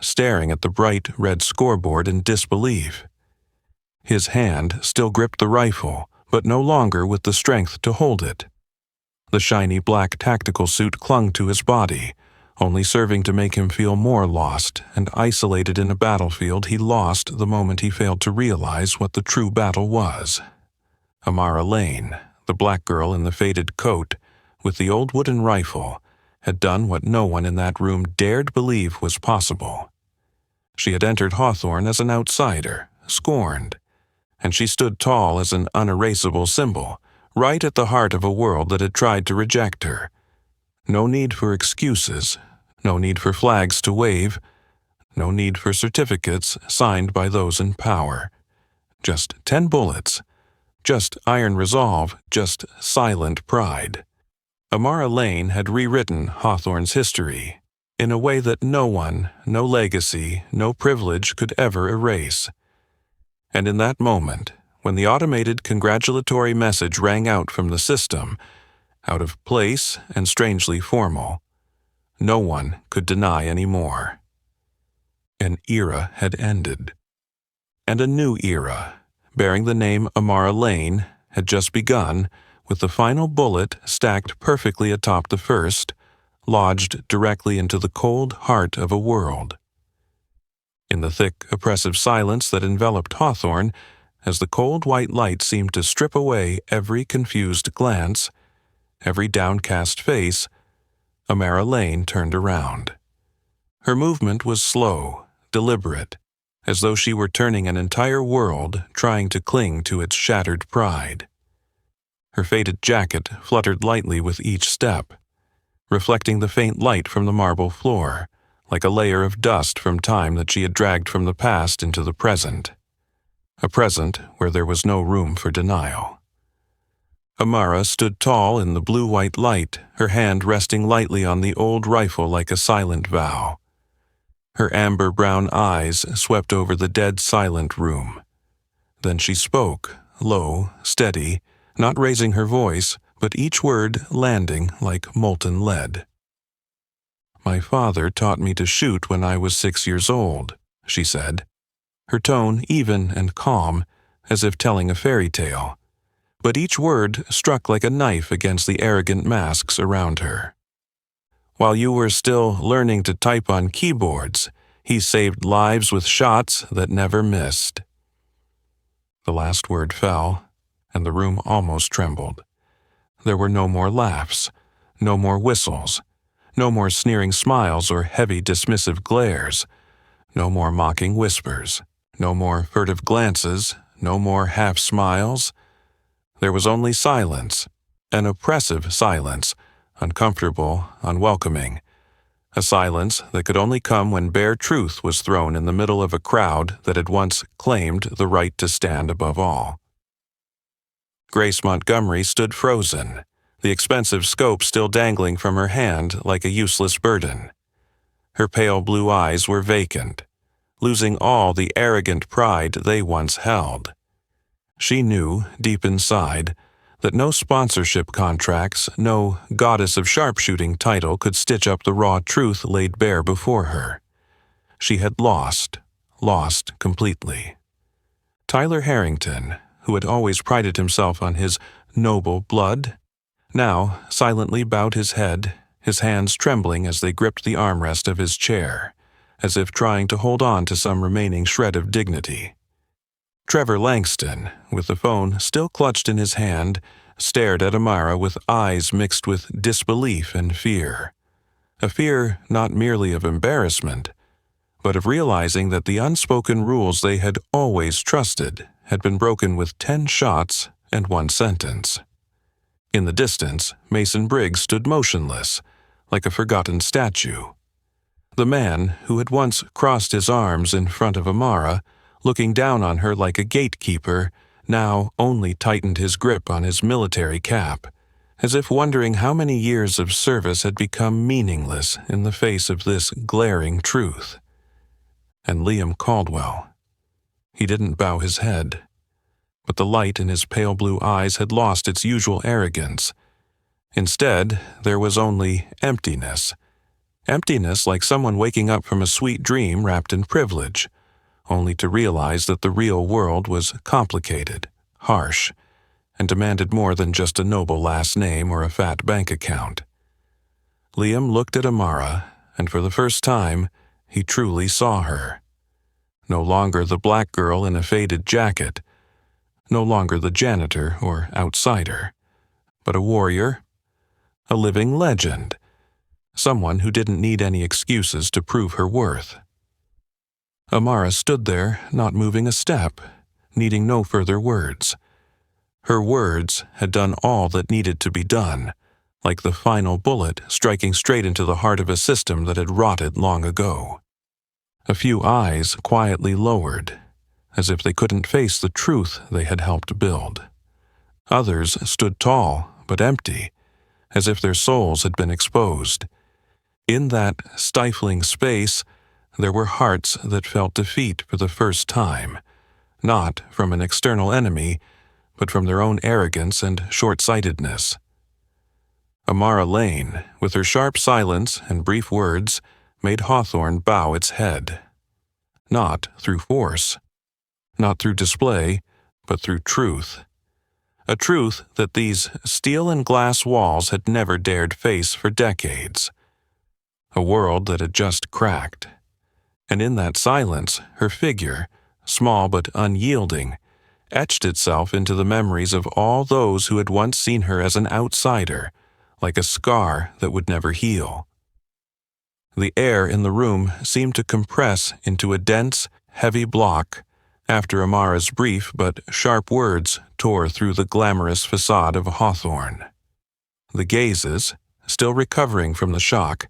staring at the bright red scoreboard in disbelief. His hand still gripped the rifle, but no longer with the strength to hold it. The shiny black tactical suit clung to his body, only serving to make him feel more lost and isolated in a battlefield he lost the moment he failed to realize what the true battle was. Amara Lane, the black girl in the faded coat, with the old wooden rifle, had done what no one in that room dared believe was possible. She had entered Hawthorne as an outsider, scorned, and she stood tall as an unerasable symbol, right at the heart of a world that had tried to reject her. No need for excuses, no need for flags to wave, no need for certificates signed by those in power. Just 10 bullets, just iron resolve, just silent pride. Amara Lane had rewritten Hawthorne's history in a way that no one, no legacy, no privilege could ever erase. And in that moment, when the automated congratulatory message rang out from the system, out of place and strangely formal, no one could deny any more. An era had ended. And a new era, bearing the name Amara Lane, had just begun, with the final bullet stacked perfectly atop the first, lodged directly into the cold heart of a world. In the thick, oppressive silence that enveloped Hawthorne, as the cold white light seemed to strip away every confused glance, every downcast face, Amara Lane turned around. Her movement was slow, deliberate, as though she were turning an entire world trying to cling to its shattered pride. Her faded jacket fluttered lightly with each step, reflecting the faint light from the marble floor, like a layer of dust from time that she had dragged from the past into the present, a present where there was no room for denial. Amara stood tall in the blue-white light, her hand resting lightly on the old rifle like a silent vow. Her amber-brown eyes swept over the dead-silent room. Then she spoke, low, steady, not raising her voice, but each word landing like molten lead. "My father taught me to shoot when I was 6 years old," she said, her tone even and calm, as if telling a fairy tale. But each word struck like a knife against the arrogant masks around her. "While you were still learning to type on keyboards, he saved lives with shots that never missed." The last word fell, and the room almost trembled. There were no more laughs, no more whistles, no more sneering smiles or heavy dismissive glares, no more mocking whispers, no more furtive glances, no more half-smiles. There was only silence, an oppressive silence, uncomfortable, unwelcoming, a silence that could only come when bare truth was thrown in the middle of a crowd that had once claimed the right to stand above all. Grace Montgomery stood frozen, the expensive scope still dangling from her hand like a useless burden. Her pale blue eyes were vacant, losing all the arrogant pride they once held. She knew, deep inside, that no sponsorship contracts, no goddess of sharpshooting title could stitch up the raw truth laid bare before her. She had lost completely. Tyler Harrington, who had always prided himself on his noble blood, now silently bowed his head, his hands trembling as they gripped the armrest of his chair, as if trying to hold on to some remaining shred of dignity. Trevor Langston, with the phone still clutched in his hand, stared at Amara with eyes mixed with disbelief and fear. A fear not merely of embarrassment, but of realizing that the unspoken rules they had always trusted had been broken with 10 shots and 1 sentence. In the distance, Mason Briggs stood motionless, like a forgotten statue. The man who had once crossed his arms in front of Amara, looking down on her like a gatekeeper, now only tightened his grip on his military cap, as if wondering how many years of service had become meaningless in the face of this glaring truth. And Liam Caldwell. He didn't bow his head, but the light in his pale blue eyes had lost its usual arrogance. Instead, there was only emptiness. Emptiness like someone waking up from a sweet dream wrapped in privilege, only to realize that the real world was complicated, harsh, and demanded more than just a noble last name or a fat bank account. Liam looked at Amara, and for the first time, he truly saw her. No longer the black girl in a faded jacket, no longer the janitor or outsider, but a warrior, a living legend, someone who didn't need any excuses to prove her worth. Amara stood there, not moving a step, needing no further words. Her words had done all that needed to be done, like the final bullet striking straight into the heart of a system that had rotted long ago. A few eyes quietly lowered, as if they couldn't face the truth they had helped build. Others stood tall but empty, as if their souls had been exposed. In that stifling space, there were hearts that felt defeat for the first time, not from an external enemy, but from their own arrogance and short-sightedness. Amara Lane, with her sharp silence and brief words, made Hawthorne bow its head. Not through force, not through display, but through truth. A truth that these steel and glass walls had never dared face for decades. A world that had just cracked. And in that silence, her figure, small but unyielding, etched itself into the memories of all those who had once seen her as an outsider, like a scar that would never heal. The air in the room seemed to compress into a dense, heavy block after Amara's brief but sharp words tore through the glamorous facade of Hawthorne. The gazes, still recovering from the shock,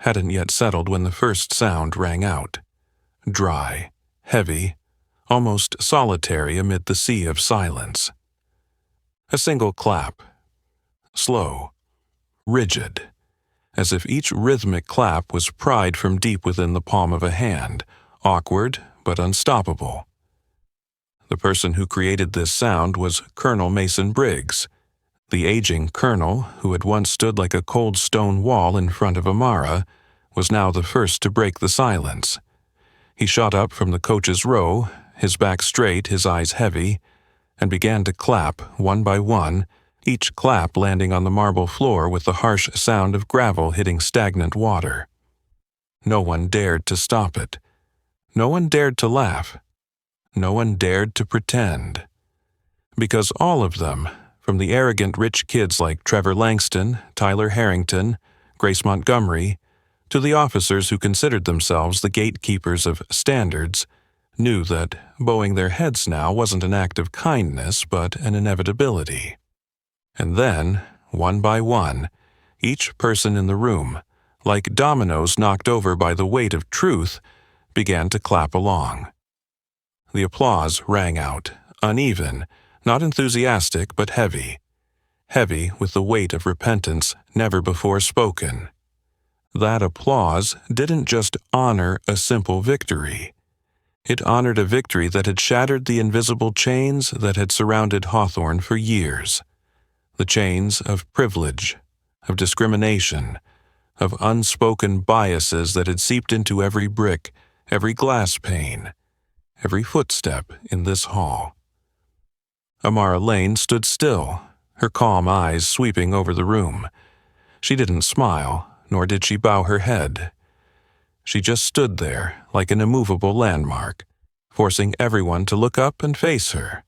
hadn't yet settled when the first sound rang out. Dry, heavy, almost solitary amid the sea of silence. A single clap. Slow, rigid, as if each rhythmic clap was pried from deep within the palm of a hand, awkward but unstoppable. The person who created this sound was Colonel Mason Briggs, the aging colonel who had once stood like a cold stone wall in front of Amara, was now the first to break the silence. He shot up from the coach's row, his back straight, his eyes heavy, and began to clap, one by one, each clap landing on the marble floor with the harsh sound of gravel hitting stagnant water. No one dared to stop it. No one dared to laugh. No one dared to pretend. Because all of them, from the arrogant rich kids like Trevor Langston, Tyler Harrington, Grace Montgomery, to the officers who considered themselves the gatekeepers of standards, knew that bowing their heads now wasn't an act of kindness but an inevitability. And then, one by one, each person in the room, like dominoes knocked over by the weight of truth, began to clap along. The applause rang out, uneven, not enthusiastic but heavy. Heavy with the weight of repentance never before spoken. That applause didn't just honor a simple victory. It honored a victory that had shattered the invisible chains that had surrounded Hawthorne for years. The chains of privilege, of discrimination, of unspoken biases that had seeped into every brick, every glass pane, every footstep in this hall. Amara Lane stood still, her calm eyes sweeping over the room. She didn't smile, nor did she bow her head. She just stood there like an immovable landmark, forcing everyone to look up and face her,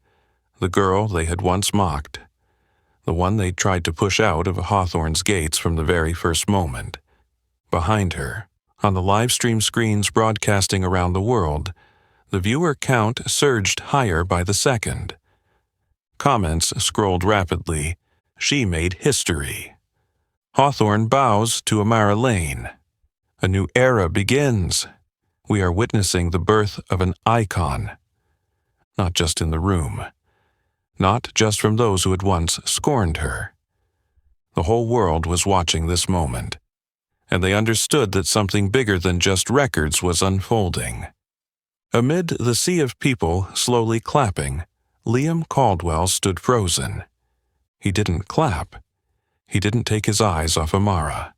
the girl they had once mocked, the one they'd tried to push out of Hawthorne's gates from the very first moment. Behind her, on the live stream screens broadcasting around the world, the viewer count surged higher by the second. Comments scrolled rapidly. She made history. Hawthorne bows to Amara Lane. A new era begins. We are witnessing the birth of an icon. Not just in the room. Not just from those who had once scorned her. The whole world was watching this moment, and they understood that something bigger than just records was unfolding. Amid the sea of people slowly clapping, Liam Caldwell stood frozen. He didn't clap. He didn't take his eyes off Amara.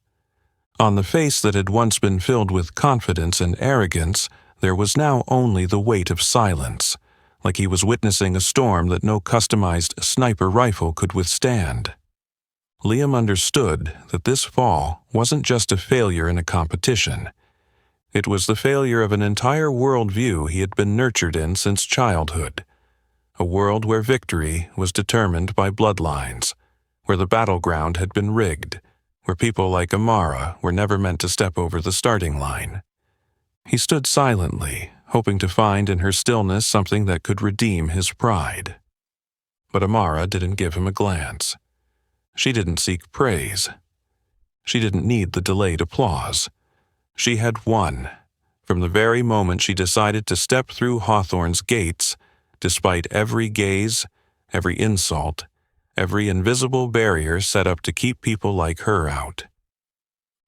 On the face that had once been filled with confidence and arrogance, there was now only the weight of silence, like he was witnessing a storm that no customized sniper rifle could withstand. Liam understood that this fall wasn't just a failure in a competition. It was the failure of an entire worldview he had been nurtured in since childhood. A world where victory was determined by bloodlines, where the battleground had been rigged, where people like Amara were never meant to step over the starting line. He stood silently, hoping to find in her stillness something that could redeem his pride. But Amara didn't give him a glance. She didn't seek praise. She didn't need the delayed applause. She had won. From the very moment she decided to step through Hawthorne's gates, despite every gaze, every insult, every invisible barrier set up to keep people like her out.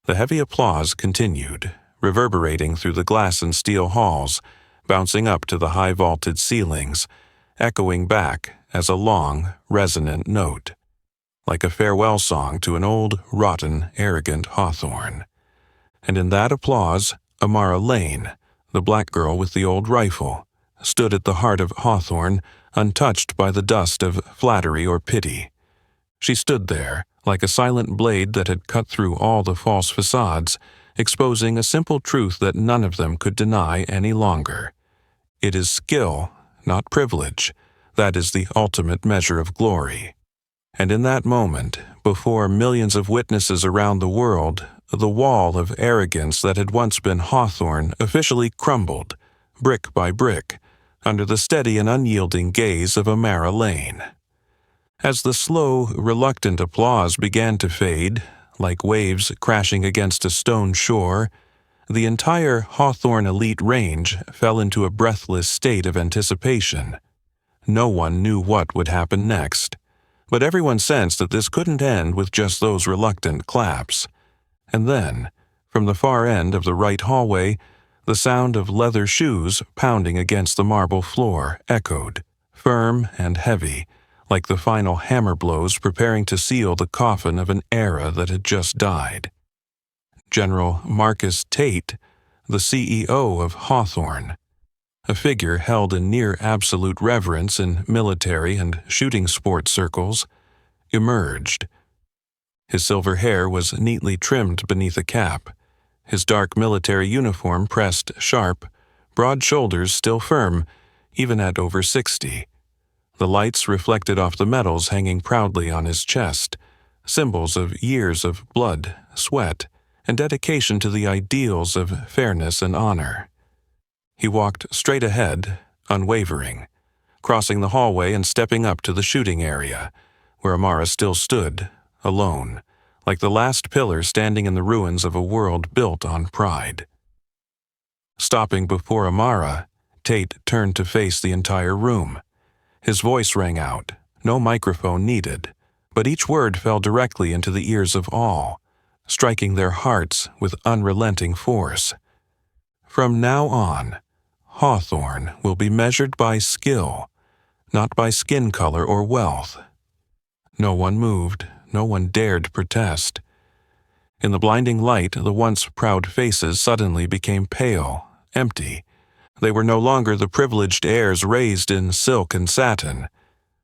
The heavy applause continued, reverberating through the glass and steel halls, bouncing up to the high-vaulted ceilings, echoing back as a long, resonant note, like a farewell song to an old, rotten, arrogant Hawthorne. And in that applause, Amara Lane, the black girl with the old rifle, stood at the heart of Hawthorne, untouched by the dust of flattery or pity. She stood there, like a silent blade that had cut through all the false facades, exposing a simple truth that none of them could deny any longer. It is skill, not privilege, that is the ultimate measure of glory. And in that moment, before millions of witnesses around the world, the wall of arrogance that had once been Hawthorne officially crumbled, brick by brick, under the steady and unyielding gaze of Amara Lane. As the slow, reluctant applause began to fade, like waves crashing against a stone shore, the entire Hawthorne elite range fell into a breathless state of anticipation. No one knew what would happen next, but everyone sensed that this couldn't end with just those reluctant claps. And then, from the far end of the right hallway, the sound of leather shoes pounding against the marble floor echoed, firm and heavy, like the final hammer blows preparing to seal the coffin of an era that had just died. General Marcus Tate, the CEO of Hawthorne, a figure held in near absolute reverence in military and shooting sport circles, emerged. His silver hair was neatly trimmed beneath a cap, his dark military uniform pressed sharp, broad shoulders still firm, even at over 60. The lights reflected off the medals hanging proudly on his chest, symbols of years of blood, sweat, and dedication to the ideals of fairness and honor. He walked straight ahead, unwavering, crossing the hallway and stepping up to the shooting area, where Amara still stood, alone, like the last pillar standing in the ruins of a world built on pride. Stopping before Amara, Tate turned to face the entire room. His voice rang out, no microphone needed, but each word fell directly into the ears of all, striking their hearts with unrelenting force. From now on, Hawthorne will be measured by skill, not by skin color or wealth. No one moved, no one dared protest. In the blinding light, the once proud faces suddenly became pale, empty. They were no longer the privileged heirs raised in silk and satin.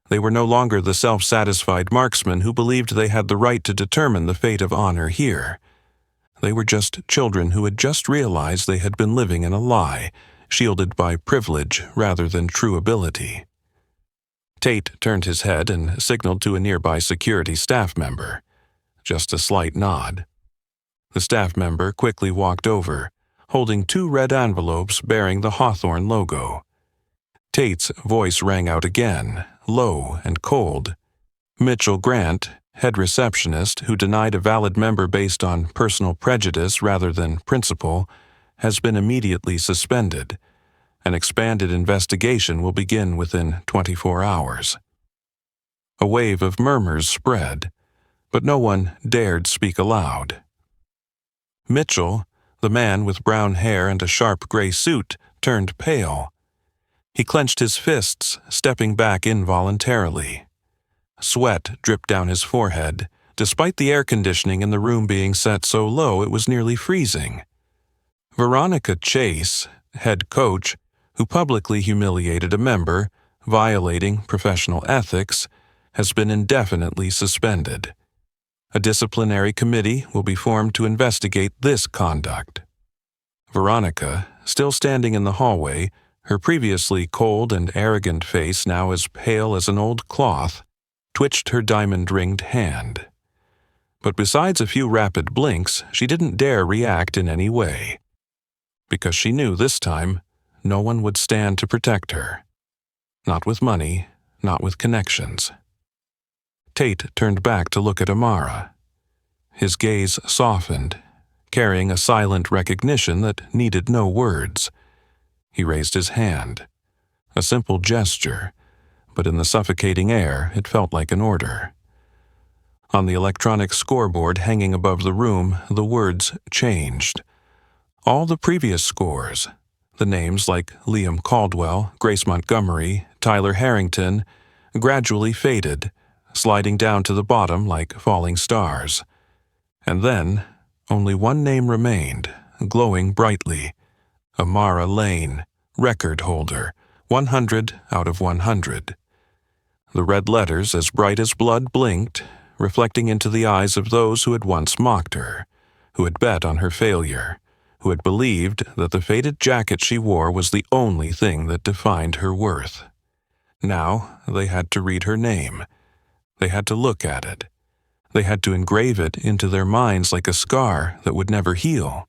They were no longer the self-satisfied marksmen who believed they had the right to determine the fate of honor here. They were just children who had just realized they had been living in a lie, shielded by privilege rather than true ability. Tate turned his head and signaled to a nearby security staff member. Just a slight nod. The staff member quickly walked over, holding 2 red envelopes bearing the Hawthorne logo. Tate's voice rang out again, low and cold. Mitchell Grant, head receptionist who denied a valid member based on personal prejudice rather than principle, has been immediately suspended. An expanded investigation will begin within 24 hours. A wave of murmurs spread, but no one dared speak aloud. Mitchell, the man with brown hair and a sharp gray suit, turned pale. He clenched his fists, stepping back involuntarily. Sweat dripped down his forehead, despite the air conditioning in the room being set so low it was nearly freezing. Veronica Chase, head coach, who publicly humiliated a member, violating professional ethics, has been indefinitely suspended. A disciplinary committee will be formed to investigate this conduct. Veronica, still standing in the hallway, her previously cold and arrogant face now as pale as an old cloth, twitched her diamond-ringed hand. But besides a few rapid blinks, she didn't dare react in any way. Because she knew this time, no one would stand to protect her. Not with money, not with connections. Tate turned back to look at Amara. His gaze softened, carrying a silent recognition that needed no words. He raised his hand. A simple gesture, but in the suffocating air it felt like an order. On the electronic scoreboard hanging above the room, the words changed. All the previous scores, the names like Liam Caldwell, Grace Montgomery, Tyler Harrington, gradually faded, sliding down to the bottom like falling stars. And then, only one name remained, glowing brightly. Amara Lane, record holder, 100 out of 100. The red letters, as bright as blood, blinked, reflecting into the eyes of those who had once mocked her, who had bet on her failure, who had believed that the faded jacket she wore was the only thing that defined her worth. Now they had to read her name. They had to look at it. They had to engrave it into their minds like a scar that would never heal.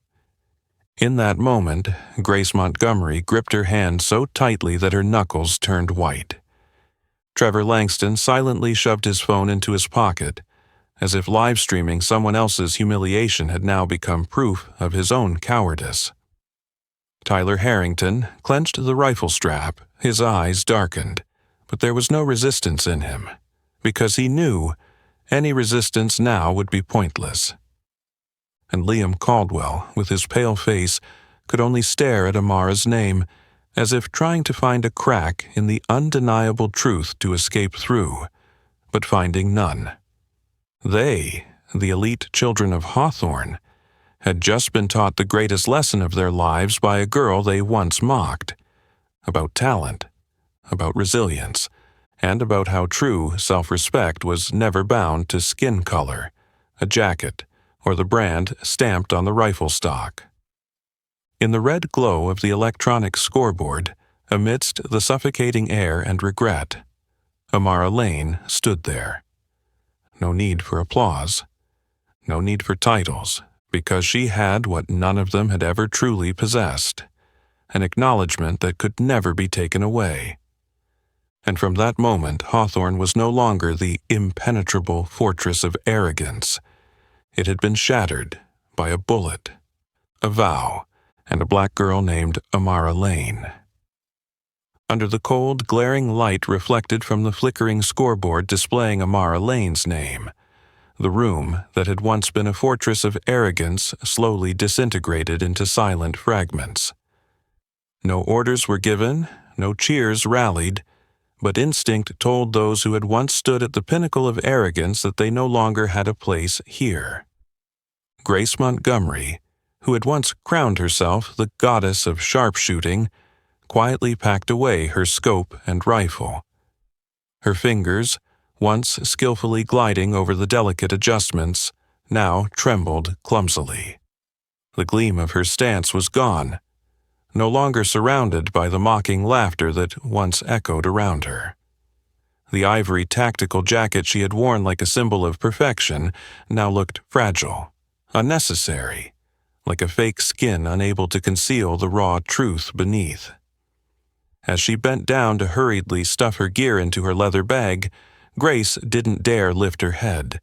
In that moment, Grace Montgomery gripped her hand so tightly that her knuckles turned white. Trevor Langston silently shoved his phone into his pocket, as if live-streaming someone else's humiliation had now become proof of his own cowardice. Tyler Harrington clenched the rifle strap, his eyes darkened, but there was no resistance in him, because he knew any resistance now would be pointless. And Liam Caldwell, with his pale face, could only stare at Amara's name, as if trying to find a crack in the undeniable truth to escape through, but finding none. They, the elite children of Hawthorne, had just been taught the greatest lesson of their lives by a girl they once mocked, about talent, about resilience, and about how true self-respect was never bound to skin color, a jacket, or the brand stamped on the rifle stock. In the red glow of the electronic scoreboard, amidst the suffocating air and regret, Amara Lane stood there. No need for applause. No need for titles, because she had what none of them had ever truly possessed, an acknowledgement that could never be taken away. And from that moment, Hawthorne was no longer the impenetrable fortress of arrogance. It had been shattered by a bullet, a vow, and a black girl named Amara Lane. Under the cold, glaring light reflected from the flickering scoreboard displaying Amara Lane's name, the room that had once been a fortress of arrogance slowly disintegrated into silent fragments. No orders were given, no cheers rallied, but instinct told those who had once stood at the pinnacle of arrogance that they no longer had a place here. Grace Montgomery, who had once crowned herself the goddess of sharpshooting, quietly packed away her scope and rifle. Her fingers, once skillfully gliding over the delicate adjustments, now trembled clumsily. The gleam of her stance was gone, no longer surrounded by the mocking laughter that once echoed around her. The ivory tactical jacket she had worn like a symbol of perfection now looked fragile, unnecessary, like a fake skin unable to conceal the raw truth beneath. As she bent down to hurriedly stuff her gear into her leather bag, Grace didn't dare lift her head.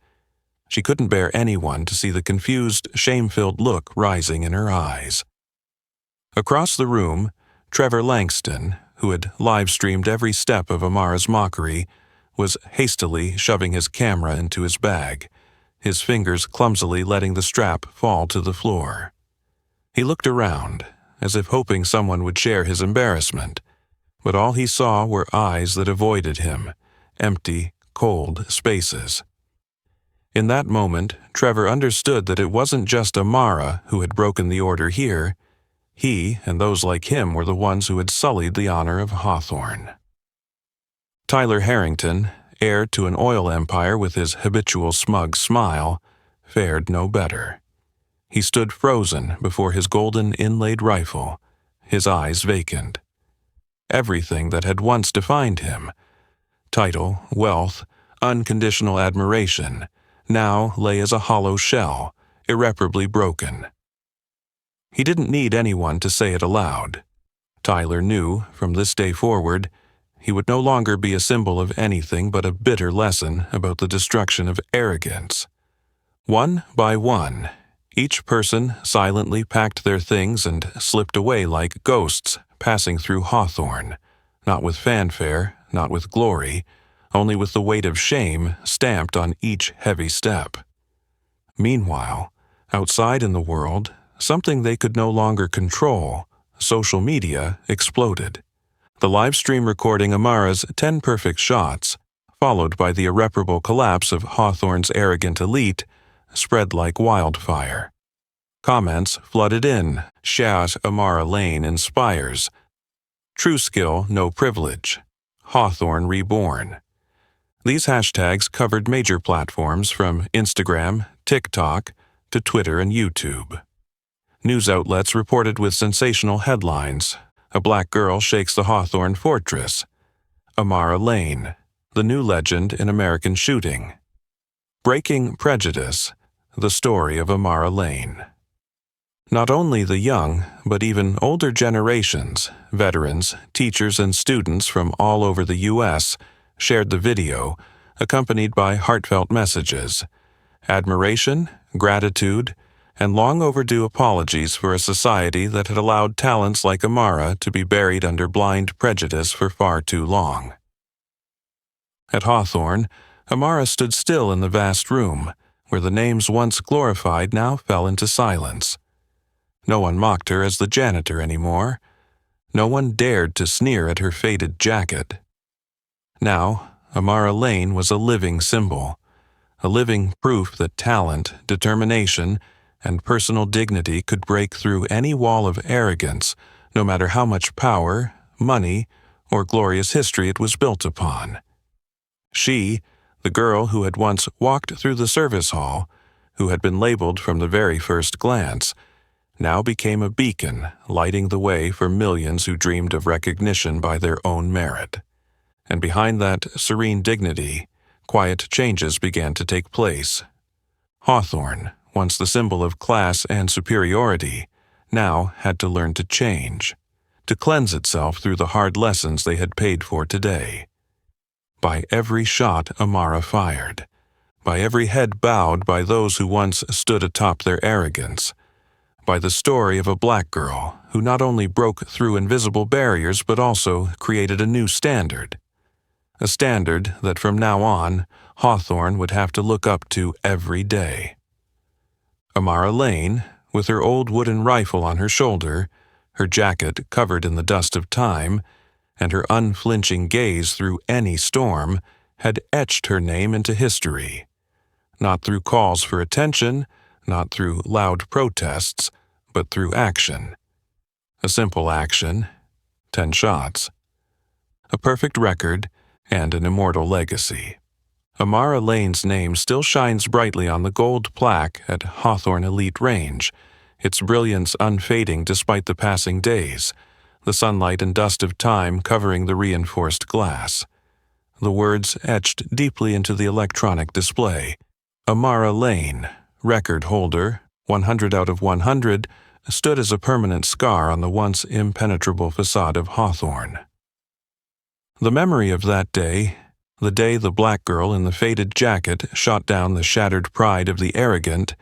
She couldn't bear anyone to see the confused, shame-filled look rising in her eyes. Across the room, Trevor Langston, who had live-streamed every step of Amara's mockery, was hastily shoving his camera into his bag, his fingers clumsily letting the strap fall to the floor. He looked around, as if hoping someone would share his embarrassment, but all he saw were eyes that avoided him, empty, cold spaces. In that moment, Trevor understood that it wasn't just Amara who had broken the order here. He and those like him were the ones who had sullied the honor of Hawthorne. Tyler Harrington, heir to an oil empire with his habitual smug smile, fared no better. He stood frozen before his golden inlaid rifle, his eyes vacant. Everything that had once defined him, title, wealth, unconditional admiration, now lay as a hollow shell, irreparably broken. He didn't need anyone to say it aloud. Tyler knew, from this day forward, he would no longer be a symbol of anything but a bitter lesson about the destruction of arrogance. One by one, each person silently packed their things and slipped away like ghosts passing through Hawthorne, not with fanfare, not with glory, only with the weight of shame stamped on each heavy step. Meanwhile, outside in the world, something they could no longer control, social media, exploded. The live stream recording Amara's 10 perfect shots, followed by the irreparable collapse of Hawthorne's arrogant elite, spread like wildfire. Comments flooded in, shout Amara Lane inspires. True skill, no privilege. Hawthorne reborn. These hashtags covered major platforms from Instagram, TikTok, to Twitter and YouTube. News outlets reported with sensational headlines. A black girl shakes the Hawthorne fortress. Amara Lane, the new legend in American shooting. Breaking prejudice, the story of Amara Lane. Not only the young, but even older generations, veterans, teachers, and students from all over the U.S. shared the video, accompanied by heartfelt messages, admiration, gratitude, and long overdue apologies for a society that had allowed talents like Amara to be buried under blind prejudice for far too long. At Hawthorne, Amara stood still in the vast room, where the names once glorified now fell into silence. No one mocked her as the janitor anymore. No one dared to sneer at her faded jacket. Now, Amara Lane was a living symbol, a living proof that talent, determination, and personal dignity could break through any wall of arrogance, no matter how much power, money, or glorious history it was built upon. She, the girl who had once walked through the service hall, who had been labeled from the very first glance, now became a beacon lighting the way for millions who dreamed of recognition by their own merit. And behind that serene dignity, quiet changes began to take place. Hawthorne, once the symbol of class and superiority, now had to learn to change, to cleanse itself through the hard lessons they had paid for today. By every shot Amara fired, by every head bowed by those who once stood atop their arrogance, by the story of a black girl who not only broke through invisible barriers but also created a new standard. A standard that from now on, Hawthorne would have to look up to every day. Amara Lane, with her old wooden rifle on her shoulder, her jacket covered in the dust of time, and her unflinching gaze through any storm, had etched her name into history. Not through calls for attention, not through loud protests, but through action. A simple action, 10 shots. A perfect record, and an immortal legacy. Amara Lane's name still shines brightly on the gold plaque at Hawthorne Elite Range, its brilliance unfading despite the passing days, the sunlight and dust of time covering the reinforced glass. The words etched deeply into the electronic display. Amara Lane, record holder, 100 out of 100, stood as a permanent scar on the once impenetrable facade of Hawthorne. The memory of that day, the day the black girl in the faded jacket shot down the shattered pride of the arrogant,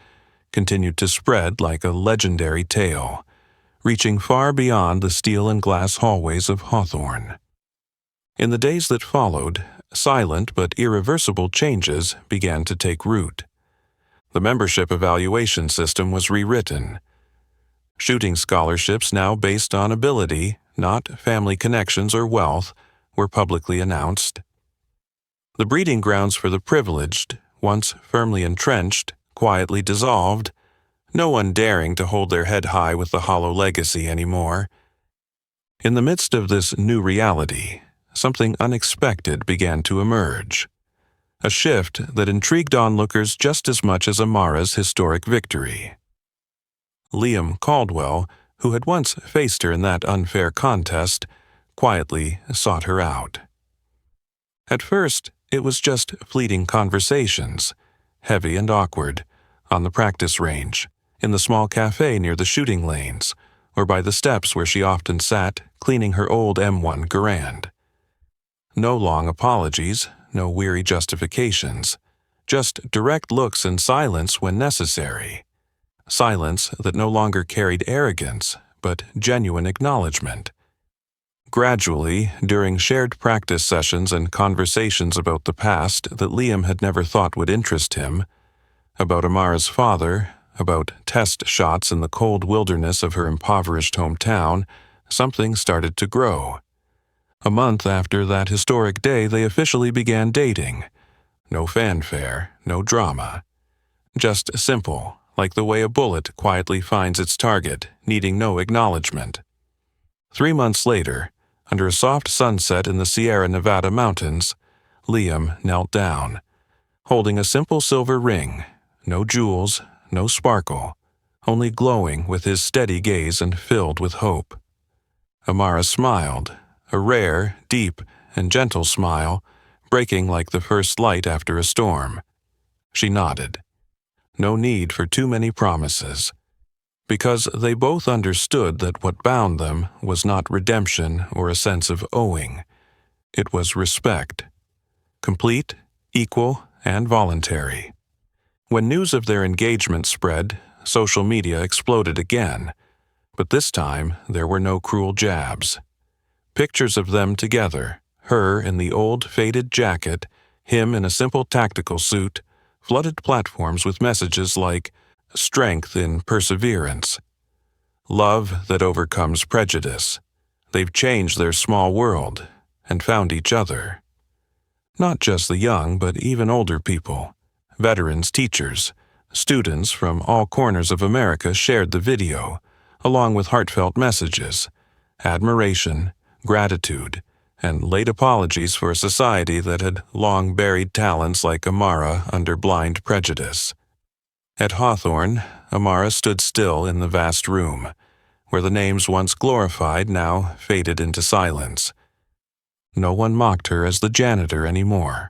continued to spread like a legendary tale, reaching far beyond the steel and glass hallways of Hawthorne. In the days that followed, silent but irreversible changes began to take root. The membership evaluation system was rewritten. Shooting scholarships now based on ability, not family connections or wealth, were publicly announced. The breeding grounds for the privileged, once firmly entrenched, quietly dissolved, no one daring to hold their head high with the hollow legacy anymore. In the midst of this new reality, something unexpected began to emerge. A shift that intrigued onlookers just as much as Amara's historic victory. Liam Caldwell, who had once faced her in that unfair contest, quietly sought her out. At first, it was just fleeting conversations, heavy and awkward, on the practice range, in the small cafe near the shooting lanes, or by the steps where she often sat, cleaning her old M1 Garand. No long apologies, no weary justifications, just direct looks and silence when necessary. Silence that no longer carried arrogance, but genuine acknowledgement. Gradually, during shared practice sessions and conversations about the past that Liam had never thought would interest him, about Amara's father, about test shots in the cold wilderness of her impoverished hometown, something started to grow. A month after that historic day, they officially began dating. No fanfare, no drama. Just simple, like the way a bullet quietly finds its target, needing no acknowledgement. 3 months later, under a soft sunset in the Sierra Nevada mountains, Liam knelt down, holding a simple silver ring, no jewels, no sparkle, only glowing with his steady gaze and filled with hope. Amara smiled, a rare, deep, and gentle smile, breaking like the first light after a storm. She nodded. No need for too many promises, because they both understood that what bound them was not redemption or a sense of owing. It was respect. Complete, equal, and voluntary. When news of their engagement spread, social media exploded again, but this time there were no cruel jabs. Pictures of them together, her in the old faded jacket, him in a simple tactical suit, flooded platforms with messages like strength in perseverance, love that overcomes prejudice. They've changed their small world and found each other. Not just the young, but even older people, veterans, teachers, students from all corners of America shared the video, along with heartfelt messages, admiration, gratitude, and late apologies for a society that had long buried talents like Amara under blind prejudice. At Hawthorne, Amara stood still in the vast room, where the names once glorified now faded into silence. No one mocked her as the janitor anymore.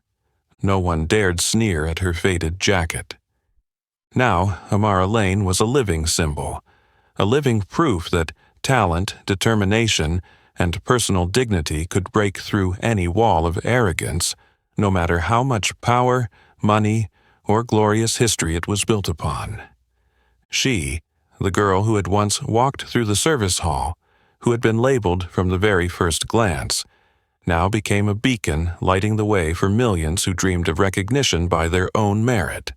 No one dared sneer at her faded jacket. Now, Amara Lane was a living symbol, a living proof that talent, determination, and personal dignity could break through any wall of arrogance, no matter how much power, money, or glorious history it was built upon. She, the girl who had once walked through the service hall, who had been labeled from the very first glance, now became a beacon lighting the way for millions who dreamed of recognition by their own merit.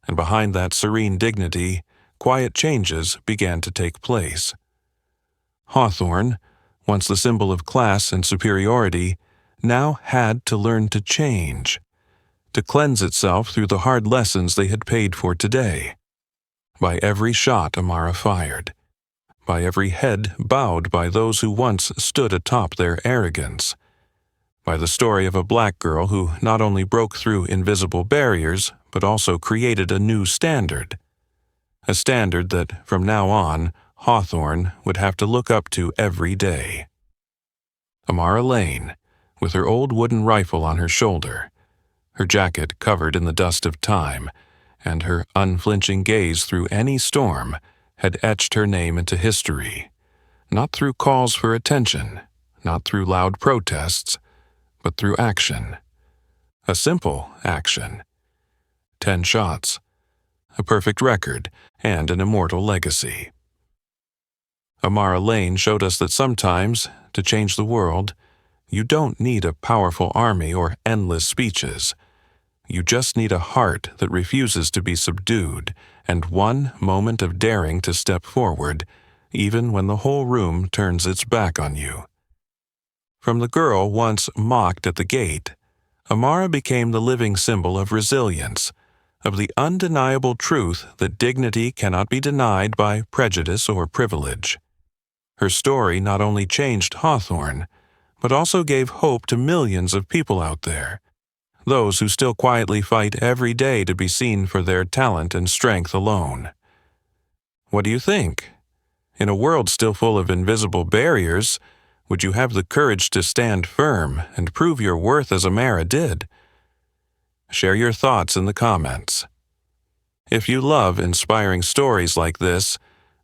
And behind that serene dignity, quiet changes began to take place. Hawthorne, once the symbol of class and superiority, now had to learn to change, to cleanse itself through the hard lessons they had paid for today. By every shot Amara fired, by every head bowed by those who once stood atop their arrogance, by the story of a black girl who not only broke through invisible barriers, but also created a new standard. A standard that, from now on, Hawthorne would have to look up to every day. Amara Lane, with her old wooden rifle on her shoulder, her jacket covered in the dust of time, and her unflinching gaze through any storm, had etched her name into history, not through calls for attention, not through loud protests, but through action. A simple action. 10 shots, a perfect record, and an immortal legacy. Amara Lane showed us that sometimes, to change the world, you don't need a powerful army or endless speeches. You just need a heart that refuses to be subdued, and one moment of daring to step forward, even when the whole room turns its back on you. From the girl once mocked at the gate, Amara became the living symbol of resilience, of the undeniable truth that dignity cannot be denied by prejudice or privilege. Her story not only changed Hawthorne, but also gave hope to millions of people out there, those who still quietly fight every day to be seen for their talent and strength alone. What do you think? In a world still full of invisible barriers, would you have the courage to stand firm and prove your worth as Amara did? Share your thoughts in the comments. If you love inspiring stories like this,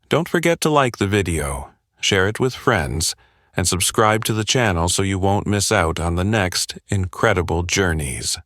don't forget to like the video, share it with friends, and subscribe to the channel so you won't miss out on the next incredible journeys.